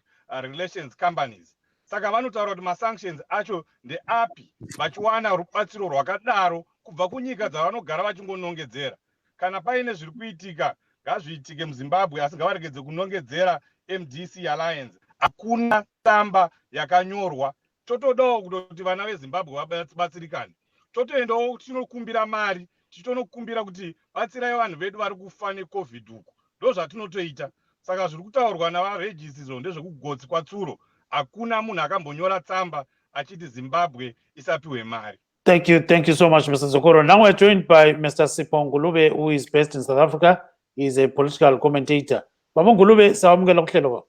relations companies. Saka vanotaura kuti sanctions acho ndeapi vachiwana rubatsiro rwakadaro kubva kunyika dzavanogara vachingonongedzera. Kana paine zviri kuitika ngazviitike muZimbabwe, asi ngavaregedze kunongedzera MDC Alliance. Hakuna tsamba yakanyorwa. Totodawo kuti vana veZimbabwe vabatsirikane. Totoendawo tinokumbira mari, tinokumbira kuti batsirai vanhu vedu vari kufa neCOVID uku. Ndo zvatinotoita. Saka zviri kutaurwa navaRegis izvo ndezvekugotsi kwatsuro. Hakuna munhu akambonyora tsamba achiti Zimbabwe isapiwe mari. Thank you so much, Mr. Sokoro. Now we're joined by Mr. Sipho Ngulube, who is based in South Africa. He's a political commentator. Baba Ngulube, sawamukela kuhlelo.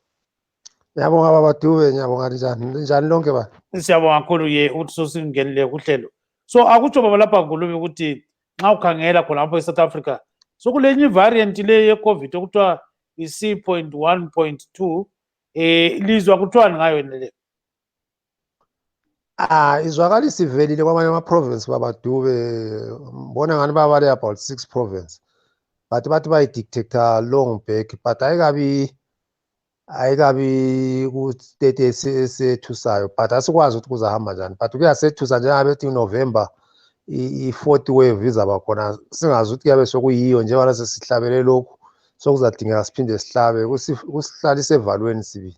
Ngiyabonga baba Dube, ngiyabonga njani lonke ba. Siyabonga kakhulu ye uthi sosingenele kuhlelo. So akutsho baba lapha Ngulube ukuthi nxa ukhangela khona lapha eSouth Africa, so kulenye variant le ye-COVID okuthiwa i-C.1.2 lizwa kuthiwani ngayo le? Izwakalisa ivelile kwamanye ama-province baba Dube, mbona ngani babale about 6 province. But bathi bayi-dictator long back, but ayikabi ku-state esethusayo, but asikwazi ukuthi kuzahamba njani. But kuyasethusa njengabe ethi November i-4th wave izaba khona, singazi ukuthi kuyabe sokuyiyo njengoba sesihlabele lokhu sokuzadingeka siphinde sihlabe, kusihlalise evalweni sibili.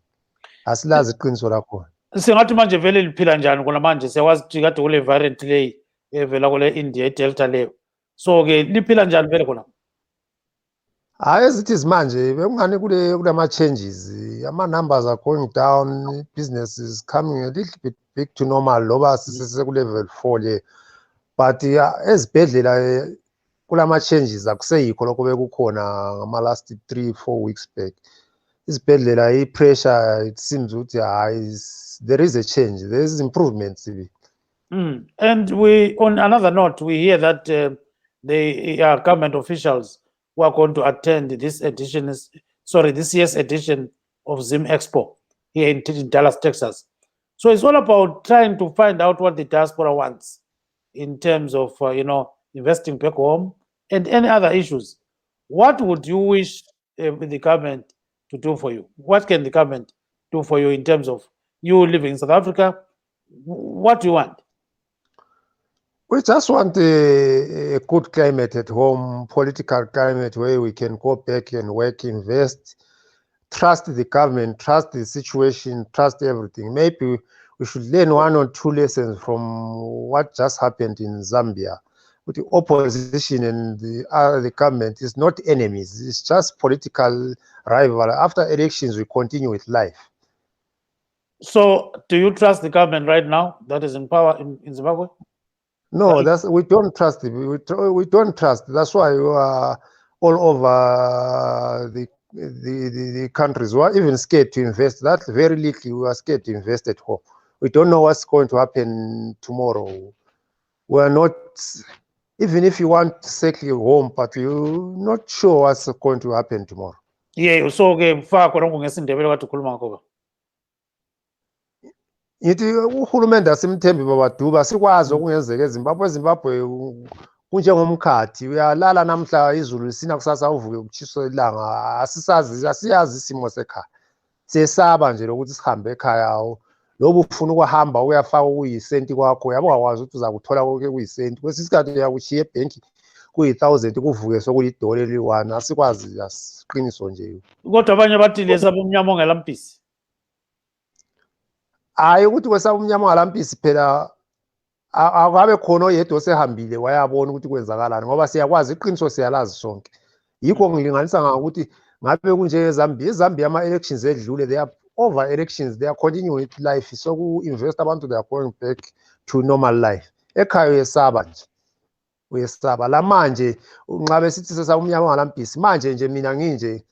Asilazi iqiniso lakhona. Singathi manje vele liphila njani kona manje, siyakwazi ukuthi kade kule variant leyi evela kule India iDelta leyo. So ke liphila njani vele khona? As it is manje, bekungani kulama changes, ama-numbers are going down, business is coming a little bit big to normal, loba sisese ku-level 4 le. But ezibhedlela kulama changes akuseyikho lokho bekukhona ngama-last 3-4 weeks back. Izibhedlela i-pressure, it seems ukuthi there is a change, there is improvements. And we, on another note, we hear that the government officials who are going to attend this year's edition of Zim Expo here in Dallas, Texas. So it's all about trying to find out what the diaspora wants in terms of, investing back home and any other issues. What would you wish the government to do for you? What can the government do for you in terms of you living in South Africa? What do you want? We just want a good climate at home, political climate where we can go back and work, invest, trust the government, trust the situation, trust everything. Maybe we should learn 1 or 2 lessons from what just happened in Zambia. With the opposition and the government is not enemies, it's just political rival. After elections, we continue with life. So do you trust the government right now that is in power in Zimbabwe? No, we don't trust it. We don't trust. That's why we are all over the countries. We are even scared to invest. That very little we are scared to invest at home. We don't know what's going to happen tomorrow. We are not, even if you want to settle home, but you're not sure what's going to happen tomorrow. Yeah, so Ngithi uhulumende asimthembi baba Dube, asikwazi okungenzeka eZimbabwe kunjengomkhathi, uyalala namhla izulu lisina kusasa uvuke kutshiswa ilanga, asiyazi isimo sekhaya. sesaba nje lokuthi sihambe ekhaya awu lobu ufuna ukuhamba uyafaka kuyisenti kwakho yabo akwazi ukuthi uzakuthola konke kuyisenti kwesinye isikhathi uyakushiya ebhenki kuyi-1000 kuvuke sokuyidola eli-1 asikwazi asiqiniso nje kodwa abanye bathi lesaba umnyama ongelampisi hayi ukuthi kwesaba umnyama ongalampisi phela akabe khona oyedwa osehambile wayabona ukuthi kwenzakalani ngoba siyakwazi iqiniso siyalazi sonke yikho ngilinganisa ngokuthi ngabe kunje eZambia ama-elections edlule they are over elections they are continuing with life soku-invest abantu they are going back to normal life ekhaya uyesaba nje uyesaba la manje nxa besithi sesaba umnyama ongalampisi manje nje mina nginje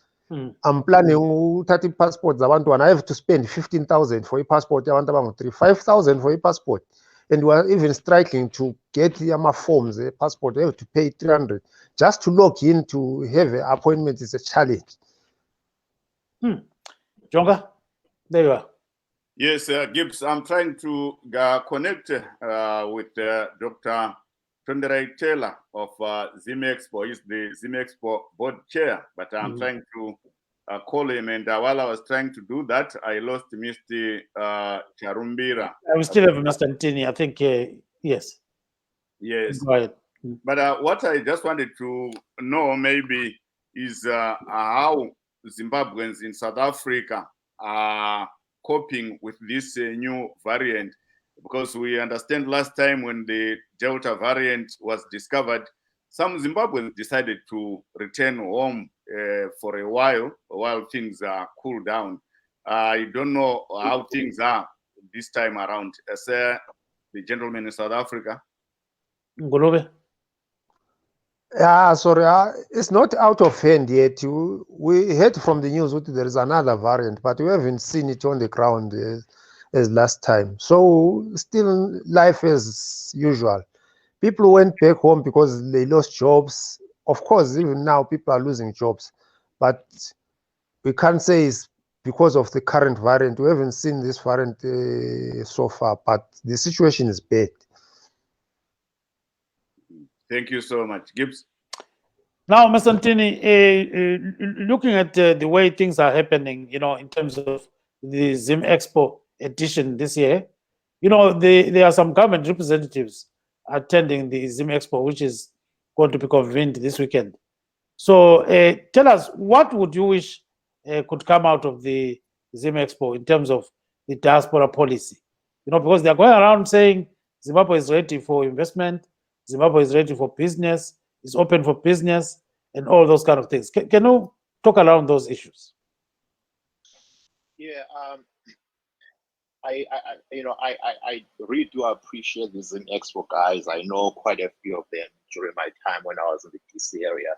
I'm planning ukuthatha i-passport zabantwana I have to spend 15,000 for i-passport yabantu abangu-3 5,000 for i-passport and we are even struggling to get ama-forms passport I have to pay 300 just to log in to have an appointment is a challenge. Jonga, there you are. Yes, Gibbs, I'm trying to connect with Dr. Tonderai Taylor of Zim Expo. He's the Zim Expo board chair, but I'm trying to call him. And while I was trying to do that, I lost Mr. Charumbira. We still have Mr. Ntini, I think, yes. Yes. Go ahead. But what I just wanted to know maybe is how Zimbabweans in South Africa are coping with this new variant, because we understand last time when the Delta variant was discovered, some Zimbabweans decided to return home for a while things cool down. I don't know how things are this time around. As the gentleman in South Africa. Ngulube. Yeah, sorry, it's not out of hand yet. We heard from the news that there is another variant, but we haven't seen it on the ground as last time. So still life as usual. People went back home because they lost jobs. Of course, even now people are losing jobs, but we can't say it's because of the current variant. We haven't seen this variant so far, but the situation is bad. Thank you so much. Gibbs? Now, Mr. Ntini, looking at the way things are happening, in terms of the Zim Expo edition this year, there are some government representatives attending the Zim Expo, which is going to be convened this weekend. So tell us, what would you wish could come out of the Zim Expo in terms of the diaspora policy? Because they're going around saying Zimbabwe is ready for investment, Zimbabwe is ready for business, is open for business, and all those kind of things. Can you talk around those issues? Yeah, I really do appreciate this in Expo guys. I know quite a few of them during my time when I was in the DC area.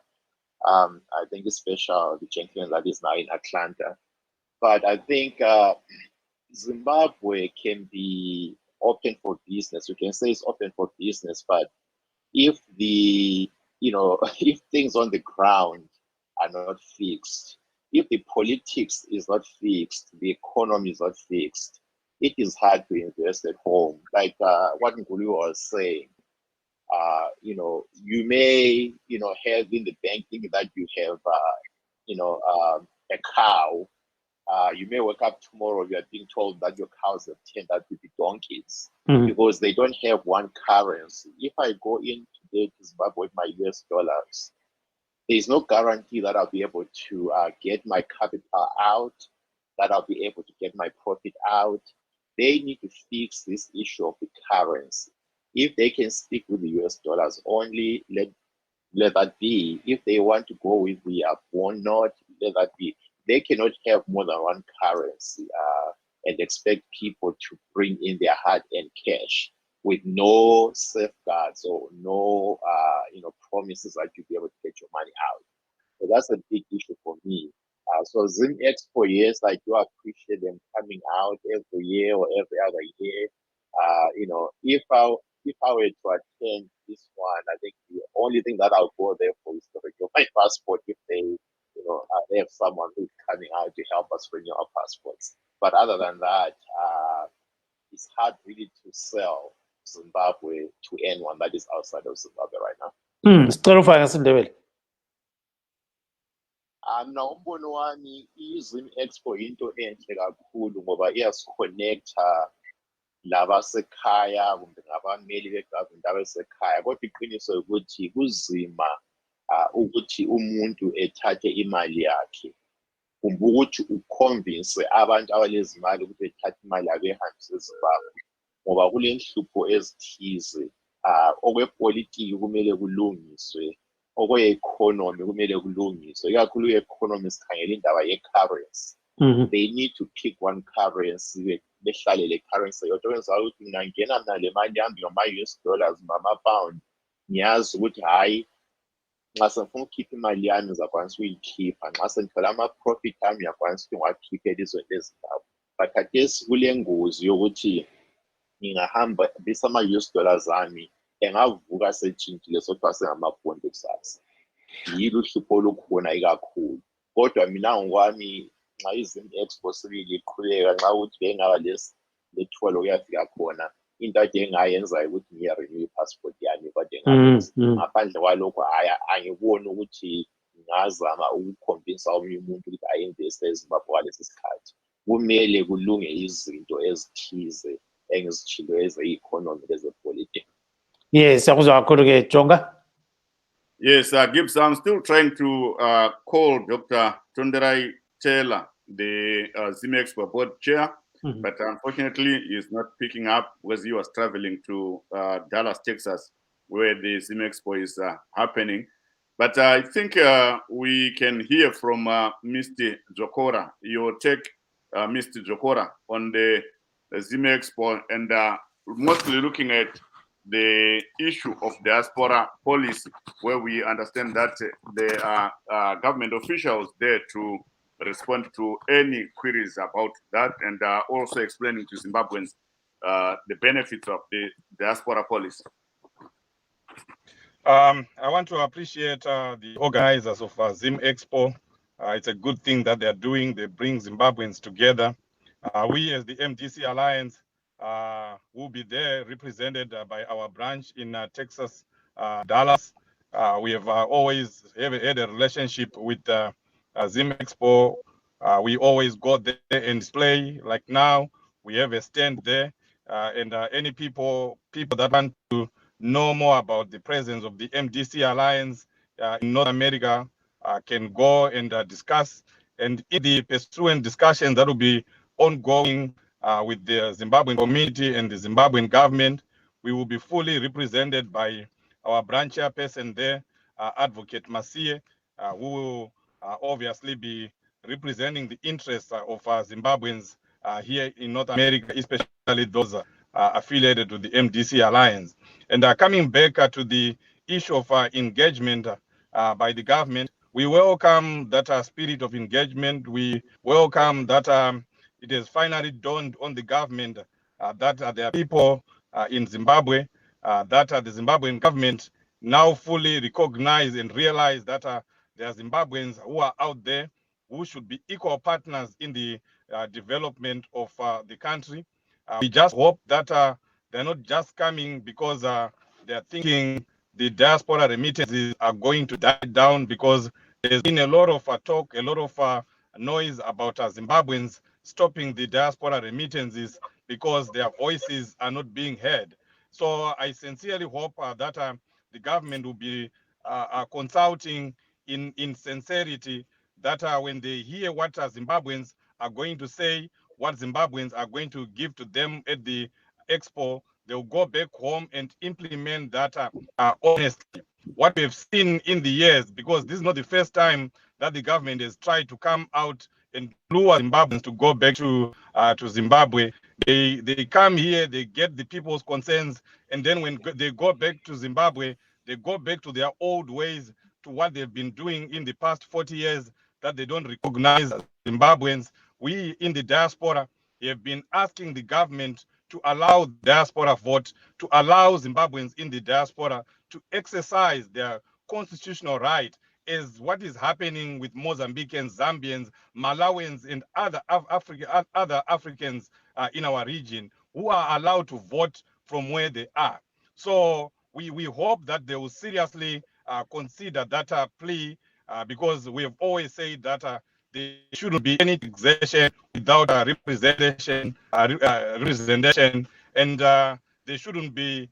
I think especially the gentleman that is now in Atlanta. But I think Zimbabwe can be open for business. We can say it's open for business, but if if things on the ground are not fixed, if the politics is not fixed, the economy is not fixed, it is hard to invest at home. Like what Ngulu was saying, you may, have in the banking that you have, a cow. You may wake up tomorrow, you are being told that your cows have turned out to be donkeys because they don't have one currency. If I go in today to Zimbabwe with my US dollars, there's no guarantee that I'll be able to get my capital out, that I'll be able to get my profit out. They need to fix this issue of the currency. If they can stick with the US dollars only, let that be. If they want to go with the bond note, let that be. They cannot have more than one currency and expect people to bring in their hard-earned cash with no safeguards or no promises that you'll be able to get your money out. So that's a big issue for me. So Zim Expo, yes, I do appreciate them coming out every year or every other year. If I were to attend this one, I think the only thing that I'll go there for is to renew my passport if they have someone who's coming out to help us renew our passports. But other than that, it's hard really to sell Zimbabwe to anyone that is outside of Zimbabwe right now. Mina umbono wami iZim Expo into enhle kakhulu ngoba iyasiconnecta labasekhaya kumbe ngabameli begovernment abasekhaya, kodwa iqiniso ukuthi kuzima ukuthi umuntu ethathe imali yakhe kumbe ukuthi uconvince abantu abalezimali ukuthi bethathe imali yabo ehambise eZimbabwe, ngoba kulenhlupho ezithize. Okwepolitiki kumele kulungiswe, okwe-economy kumele kulungiswe, ikakhulu i-economy sikhangela indaba ye-currency. They need to pick one currency, behlale le currency yodwa, okwenza ukuthi mina ngingena mina le mali yami ngama-US dollars ngama-pound, ngiyazi ukuthi hhayi nxa sengifuna ukukhipha imali yami ngizakwanisa ukuyikhipha, nxa sengithola ama-profit ami ngiyakwanisa ukuthi ngiwakhiphe elizweni leZimbabwe. But khathesi kule ngozi yokuthi ngingahamba bisama-US dollars ami engavuka setshintshile sokuthiwa sengamapondi kusasa. Yilo uhlupho olukhona ikakhulu, kodwa mina ngokwami nxa iZim Expo sibili iqhubeka, nxa ukuthi bengaba lethuba lokuyafika khona, into ade engayenza ukuthi ngiye-renew i-passport yami, kodwa ngaphandle kwalokho angiboni ukuthi ngingazama ukukhomvinsa omunye umuntu ukuthi ayi-investe eZimbabwe ngalesi sikhathi. Kumele kulunge izinto ezithize engizitshilo eze-economy lezepolitiki. Yes, siyakuzwa kakhulu-ke Jonga. Yes, Gibbs, I'm still trying to call Dr. Tonderai Taylor, the Zim Expo board chair, but unfortunately he's not picking up because he was traveling to Dallas, Texas, where the Zim Expo is happening. But I think we can hear from Mr. Jokora, your take, Mr. Jokora, on the Zim Expo, and mostly looking at the issue of diaspora policy, where we understand that there are government officials there to respond to any queries about that, and also explaining to Zimbabweans the benefits of the diaspora policy. I want to appreciate the organizers of Zim Expo. It's a good thing that they're doing. They bring Zimbabweans together. We as the MDC Alliance will be there represented by our branch in Texas, Dallas. We have always had a relationship with Zim Expo. We always go there and display. Like now, we have a stand there, and any people that want to know more about the presence of the MDC Alliance in North America can go and discuss. And in the pursuant discussions that will be ongoing with the Zimbabwean community and the Zimbabwean government, we will be fully represented by our branch chairperson there, Advocate Masie, who will obviously be representing the interests of Zimbabweans here in North America, especially those affiliated to the MDC Alliance. And coming back to the issue of engagement by the government, we welcome that spirit of engagement. We welcome that it has finally dawned on the government that there are people in Zimbabwe, that the Zimbabwean government now fully recognize and realize that there are Zimbabweans who are out there who should be equal partners in the development of the country. We just hope that they're not just coming because they're thinking the diaspora remittances are going to die down, because there's been a lot of talk, a lot of noise about Zimbabweans stopping the diaspora remittances because their voices are not being heard. So I sincerely hope that the government will be consulting in sincerity, that when they hear what Zimbabweans are going to say, what Zimbabweans are going to give to them at the expo, they'll go back home and implement that honestly. What we've seen in the years, because this is not the first time that the government has tried to come out and lure Zimbabweans to go back to Zimbabwe. They come here, they get the people's concerns, and then when they go back to Zimbabwe, they go back to their old ways, to what they've been doing in the past 40 years, that they don't recognize Zimbabweans. We in the diaspora have been asking the government to allow the diaspora vote, to allow Zimbabweans in the diaspora to exercise their constitutional right, as what is happening with Mozambicans, Zambians, Malawians, and other Africans in our region, who are allowed to vote from where they are. So we hope that they will seriously consider that plea because we have always said that there shouldn't be any taxation without representation, and there shouldn't be,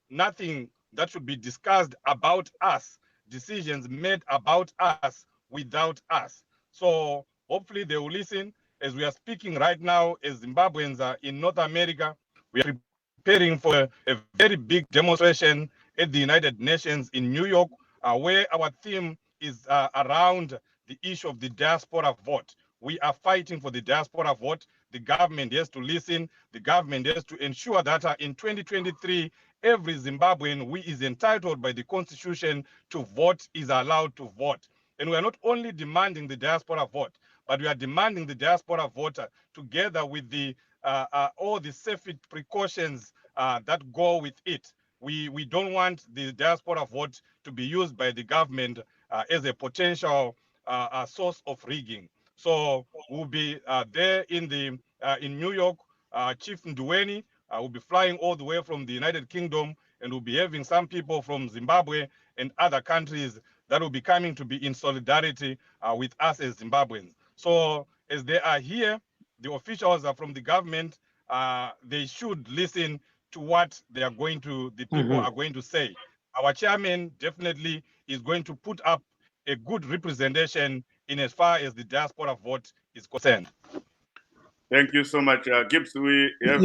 nothing that should be discussed about us, decisions made about us without us. So hopefully they will listen. As we are speaking right now, as Zimbabweans are in North America, we are preparing for a very big demonstration at the United Nations in New York, where our theme is around the issue of the diaspora vote. We are fighting for the diaspora vote. The government has to listen. The government has to ensure that in 2023, every Zimbabwean who is entitled by the Constitution to vote is allowed to vote. And we are not only demanding the diaspora vote, but we are demanding the diaspora voter together with the all the safety precautions that go with it. We don't want the diaspora vote to be used by the government as a potential source of rigging. So we'll be there in New York. Chief Nduweni will be flying all the way from the United Kingdom, and we'll be having some people from Zimbabwe and other countries that will be coming to be in solidarity with us as Zimbabweans. So as they are here, the officials are from the government, they should listen to what they are going to, the people are going to say. Our chairman definitely is going to put up a good representation in as far as the diaspora vote is concerned. Thank you so much, Gibbs. We have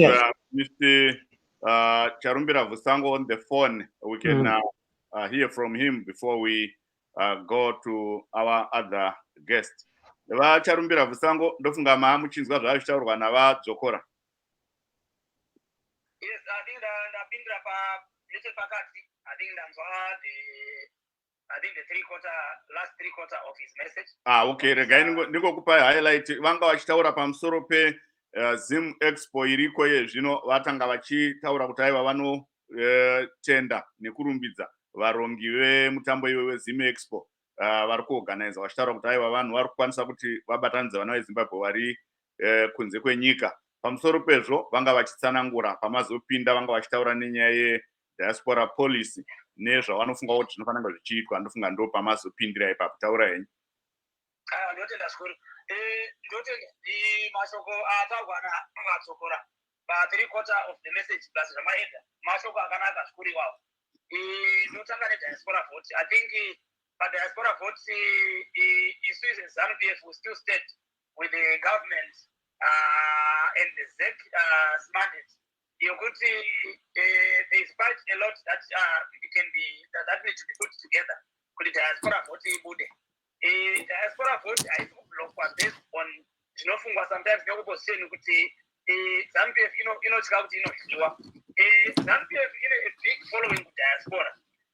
Mr. Charumbira Vusango on the phone. We can hear from him before we go to our other guest. Charumbira Vusango, ndofunga muchinzwa zvavitaurwa navadzokora. Yes, I think ndapindira nechepakati. I think that's the last three quarter of his message. Okay, regai ndingokupa highlight. Vanga vachitaura pamusoro pe Zim Expo iriko yezvino, vatanga vachitaura kuti aiva vanotenda nekurumbidza varongi vemutambo iwe weZim Expo vari kuorganize, vachitaura kuti aiva vanhu vari kukwanisa kuti vabatanidze vana veZimbabwe vari kunze kwenyika. Pamusoro pezvo vanga vachitsanangura, pamazopinda vanga vachitaura nenyaya yediaspora policy nezvavanofunga kuti zvinofanira kunge zvichiitwa. Ndofunga ndo pamazopindira ipapo. Taura henyu. Ndotenda zvikuru. Ndotenda mashoko ataurwa navadzokora pa3 quarter of the message plus zvamaenda mashoko akanaka zvikuru iwawo. Ndotanga nediaspora vote. I think diaspora vote isu as ZANU-PF will still stand with the government and the ZEC mandate. Yokuti there is quite a lot that that needs to be put together. Kuti diaspora vote ibude. Diaspora vote haizoblockwa based on zvinofungwa sometimes neopposition kuti ZANU-PF inotya kuti inodyiwa. ZANU-PF ine a big following ku diaspora.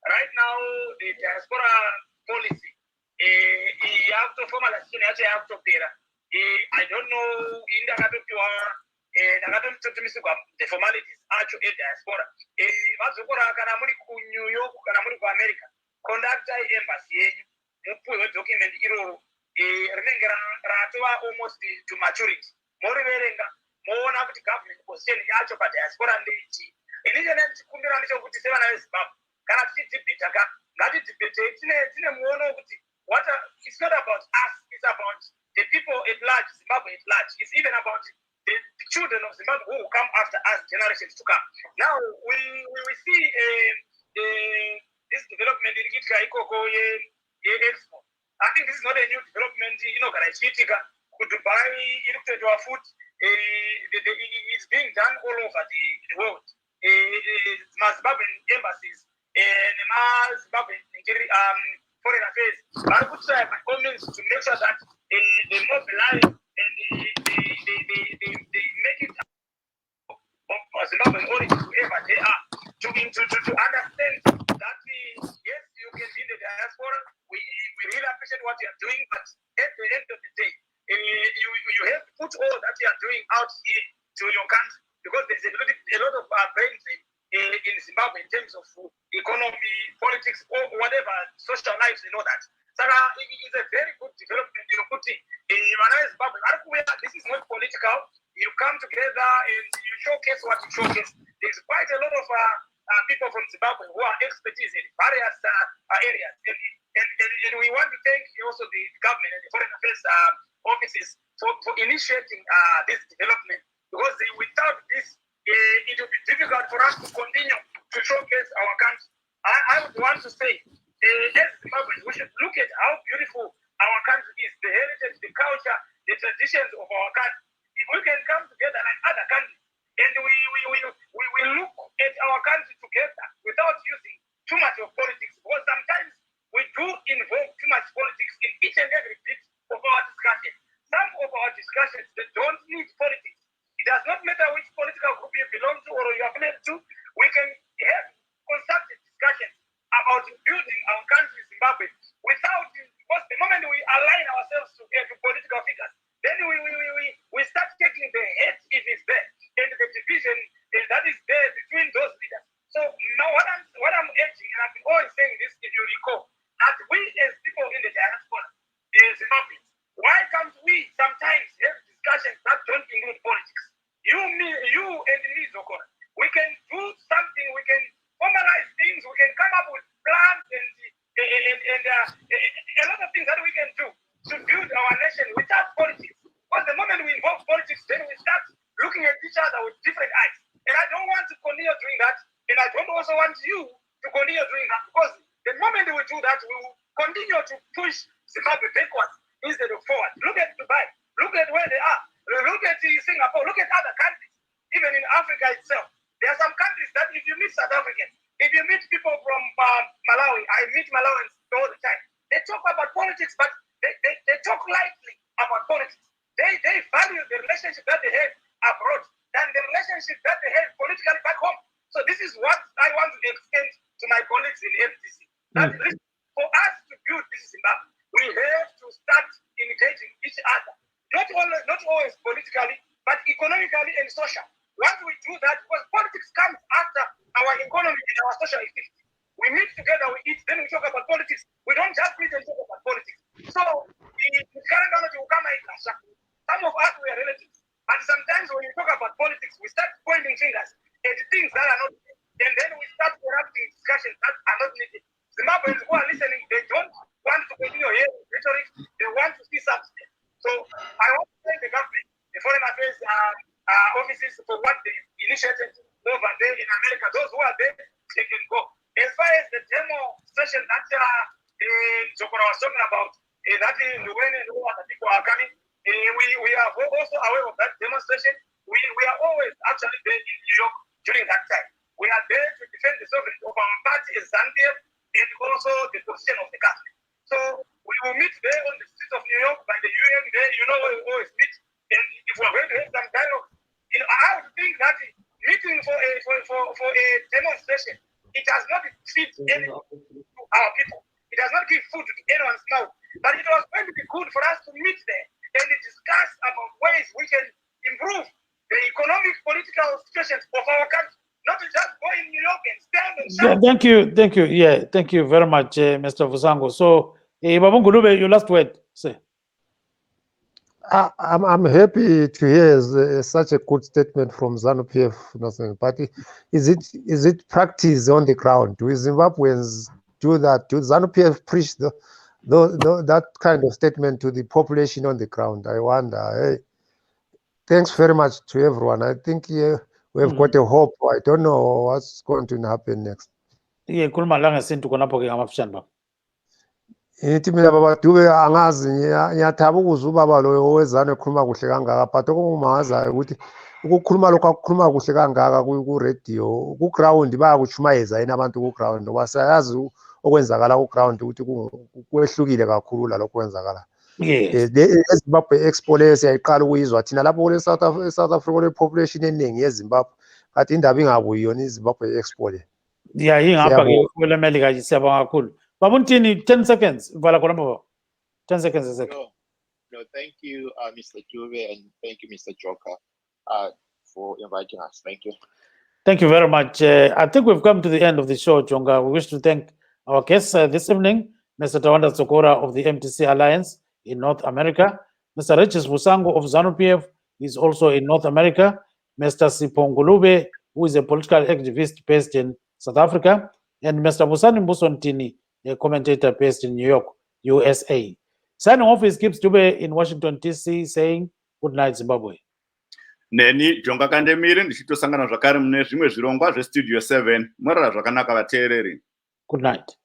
Right now the diaspora policy yakutoformalization yacho yakutopera. I don't know indakatopiwa ndakatotumisirwa the formalities acho ediaspora. Vadzokora kana muri ku New York kana muri ku America, conductai embassy yenyu mupuwe document iroro rinenge ratova almost to maturity. Moriverenga moona kuti government position yacho padiaspora ndeichi. Inenge ndikumbira ndechekuti sevana veZimbabwe kana tichidebate ngatidebate tine muono wekuti it's not about us, it's about the people at large, Zimbabwe at large. It's even about the children of Zimbabwe who will come after us, generations to come. Now we see this development in Expo. I think this is not a new development. Dubai, food, it's being done all over the world. Zimbabwean embassies and Zimbabwean foreign affairs are good try by all means to make sure that they mobilize and they make it of Zimbabwean origin wherever they are to understand that yes, you can be in the diaspora. We really appreciate what you are doing, but at the end of the day, you have to put all that you are doing out here to your country, because there's a lot of brains in Zimbabwe in terms of economy, politics, or whatever, social lives and all that. So it's a very good development. This is not political. You come together and you showcase what you showcase. There's quite a lot of people from Zimbabwe who are expertise in various areas. And we want to thank also the government and the foreign affairs offices for initiating this development, because without this, it will be difficult for us to continue to showcase our country. I would want to say, as Zimbabweans, we should look at how beautiful our country is, the heritage, the culture, the traditions of our country. If we can come together like other countries, and we look at our country together without using too much of politics, because sometimes we do involve too much politics in each and every bit of our discussion. Some of our discussions, they don't need politics. It does not matter which political group you belong to or you affiliate to. We can have constructive discussions about building our country, Zimbabwe, without, because the moment we align ourselves to political figures, then we start taking the hate if it's there, and the division that is there between those leaders. So now what I'm urging, and I've been always saying this, if you recall, that we as people in the diaspora, Zimbabweans, why can't we sometimes have discussions that don't include politics? You and me, Zokora, we can do something, we can formalize things, we can come up with plans and a lot of things that we can do to build our nation without politics. Because the moment we involve politics, then we start looking at each other with different eyes. And I don't want to continue doing that, and I don't also want you to continue doing that, because the moment we do that, we will continue to push Zimbabwe backwards instead of forward. Look at Dubai. Look at where they are. Look at Singapore. Look at other countries. Even in Africa itself, there are some countries that if you meet South Africans, if you meet people from Malawi, I meet Malawians all the time. They talk about politics, but they talk lightly about politics. They value the relationship that they have abroad than the relationship that they have politically back home. So this is what I want to extend to my colleagues in FDC. That for us to build this Zimbabwe, we have to start engaging each other, not always politically, but economically and socially. Once we do that, because politics comes after our economy and our social activity. We meet together, we eat, then we talk about politics. We don't just meet and talk about politics. So the current government will come in. Some of us, we are relatives. But sometimes when you talk about politics, we start pointing fingers at things that are not needed. And then we start corrupting discussions that are not needed. Zimbabweans who are listening, they don't want to continue hearing rhetoric. They want to see substance. So I want to thank the government, the foreign affairs offices for what they initiated over there in America. Those who are there, they can go. As far as the demo session that Zokora was talking about, that in the way other people are coming, we are also aware of that demonstration. We are always actually there in New York during that time. We are there to defend the sovereignty of our party as Zambia and also the position of the government. So we will meet there on the streets of New York by the UN there. You know where we always meet. And if we're going to have some dialogue, I would think that meeting for a demonstration, it does not feed anything to our people. It does not give food to anyone's mouth. But it was going to be good for us to meet there and discuss about ways we can improve the economic, political situations of our country. Not to just go in New York and stand and shout. Thank you. Yeah, thank you very much, Mr. Vusango. So, Babungulube, your last word, say. I'm happy to hear such a good statement from ZANU-PF, but is it practice on the ground? Do Zimbabweans do that? Do ZANU-PF preach that kind of statement to the population on the ground? I wonder. Hey, thanks very much to everyone. I think we have got a hope. I don't know what's going to happen next. Yeah, kulma langa sintu konapo ke ngamafshamba. Ithi mina baba Dube angazi ngiyathaba ukuzwa ubaba lo wezana ekhuluma kuhle kangaka, but okungimangazayo ukuthi ukukhuluma lokho akukhuluma kuhle kangaka ku radio ku ground bayakuchumayeza yena abantu ku ground ngoba sayazi okwenzakala ku ground ukuthi kwehlukile kakhulu la lokho kwenzakala. eZimbabwe Expo leyo siyayiqala ukuyizwa thina lapho kule South Africa le population eningi yeZimbabwe, kanti indaba ingabuyi yona iZimbabwe Expo le. Yeah, ingapha ke kwele America siyabonga kakhulu. Babuntini 10 seconds. Vala khona 10 seconds a second. No, thank you, Mr. Dube, and thank you, Mr. Joker, for inviting us. Thank you. Thank you very much. I think we've come to the end of the show, Jonga. We wish to thank our guests this evening, Mr. Tawanda Sokora of the MTC Alliance in North America, Mr. Richard Vusango of ZANU-PF is also in North America, Mr. Sipongulube, who is a political activist based in South Africa, and Mr. Musani Mbusontini, a commentator based in New York, USA. Signing off is Gibbs Dube in Washington, D.C., saying, good night, Zimbabwe. Neni Jonga Kandemire ndichitosangana zvakare mune zvimwe zvirongwa zvestudio 7 mwarara zvakanaka vateereri. Good night.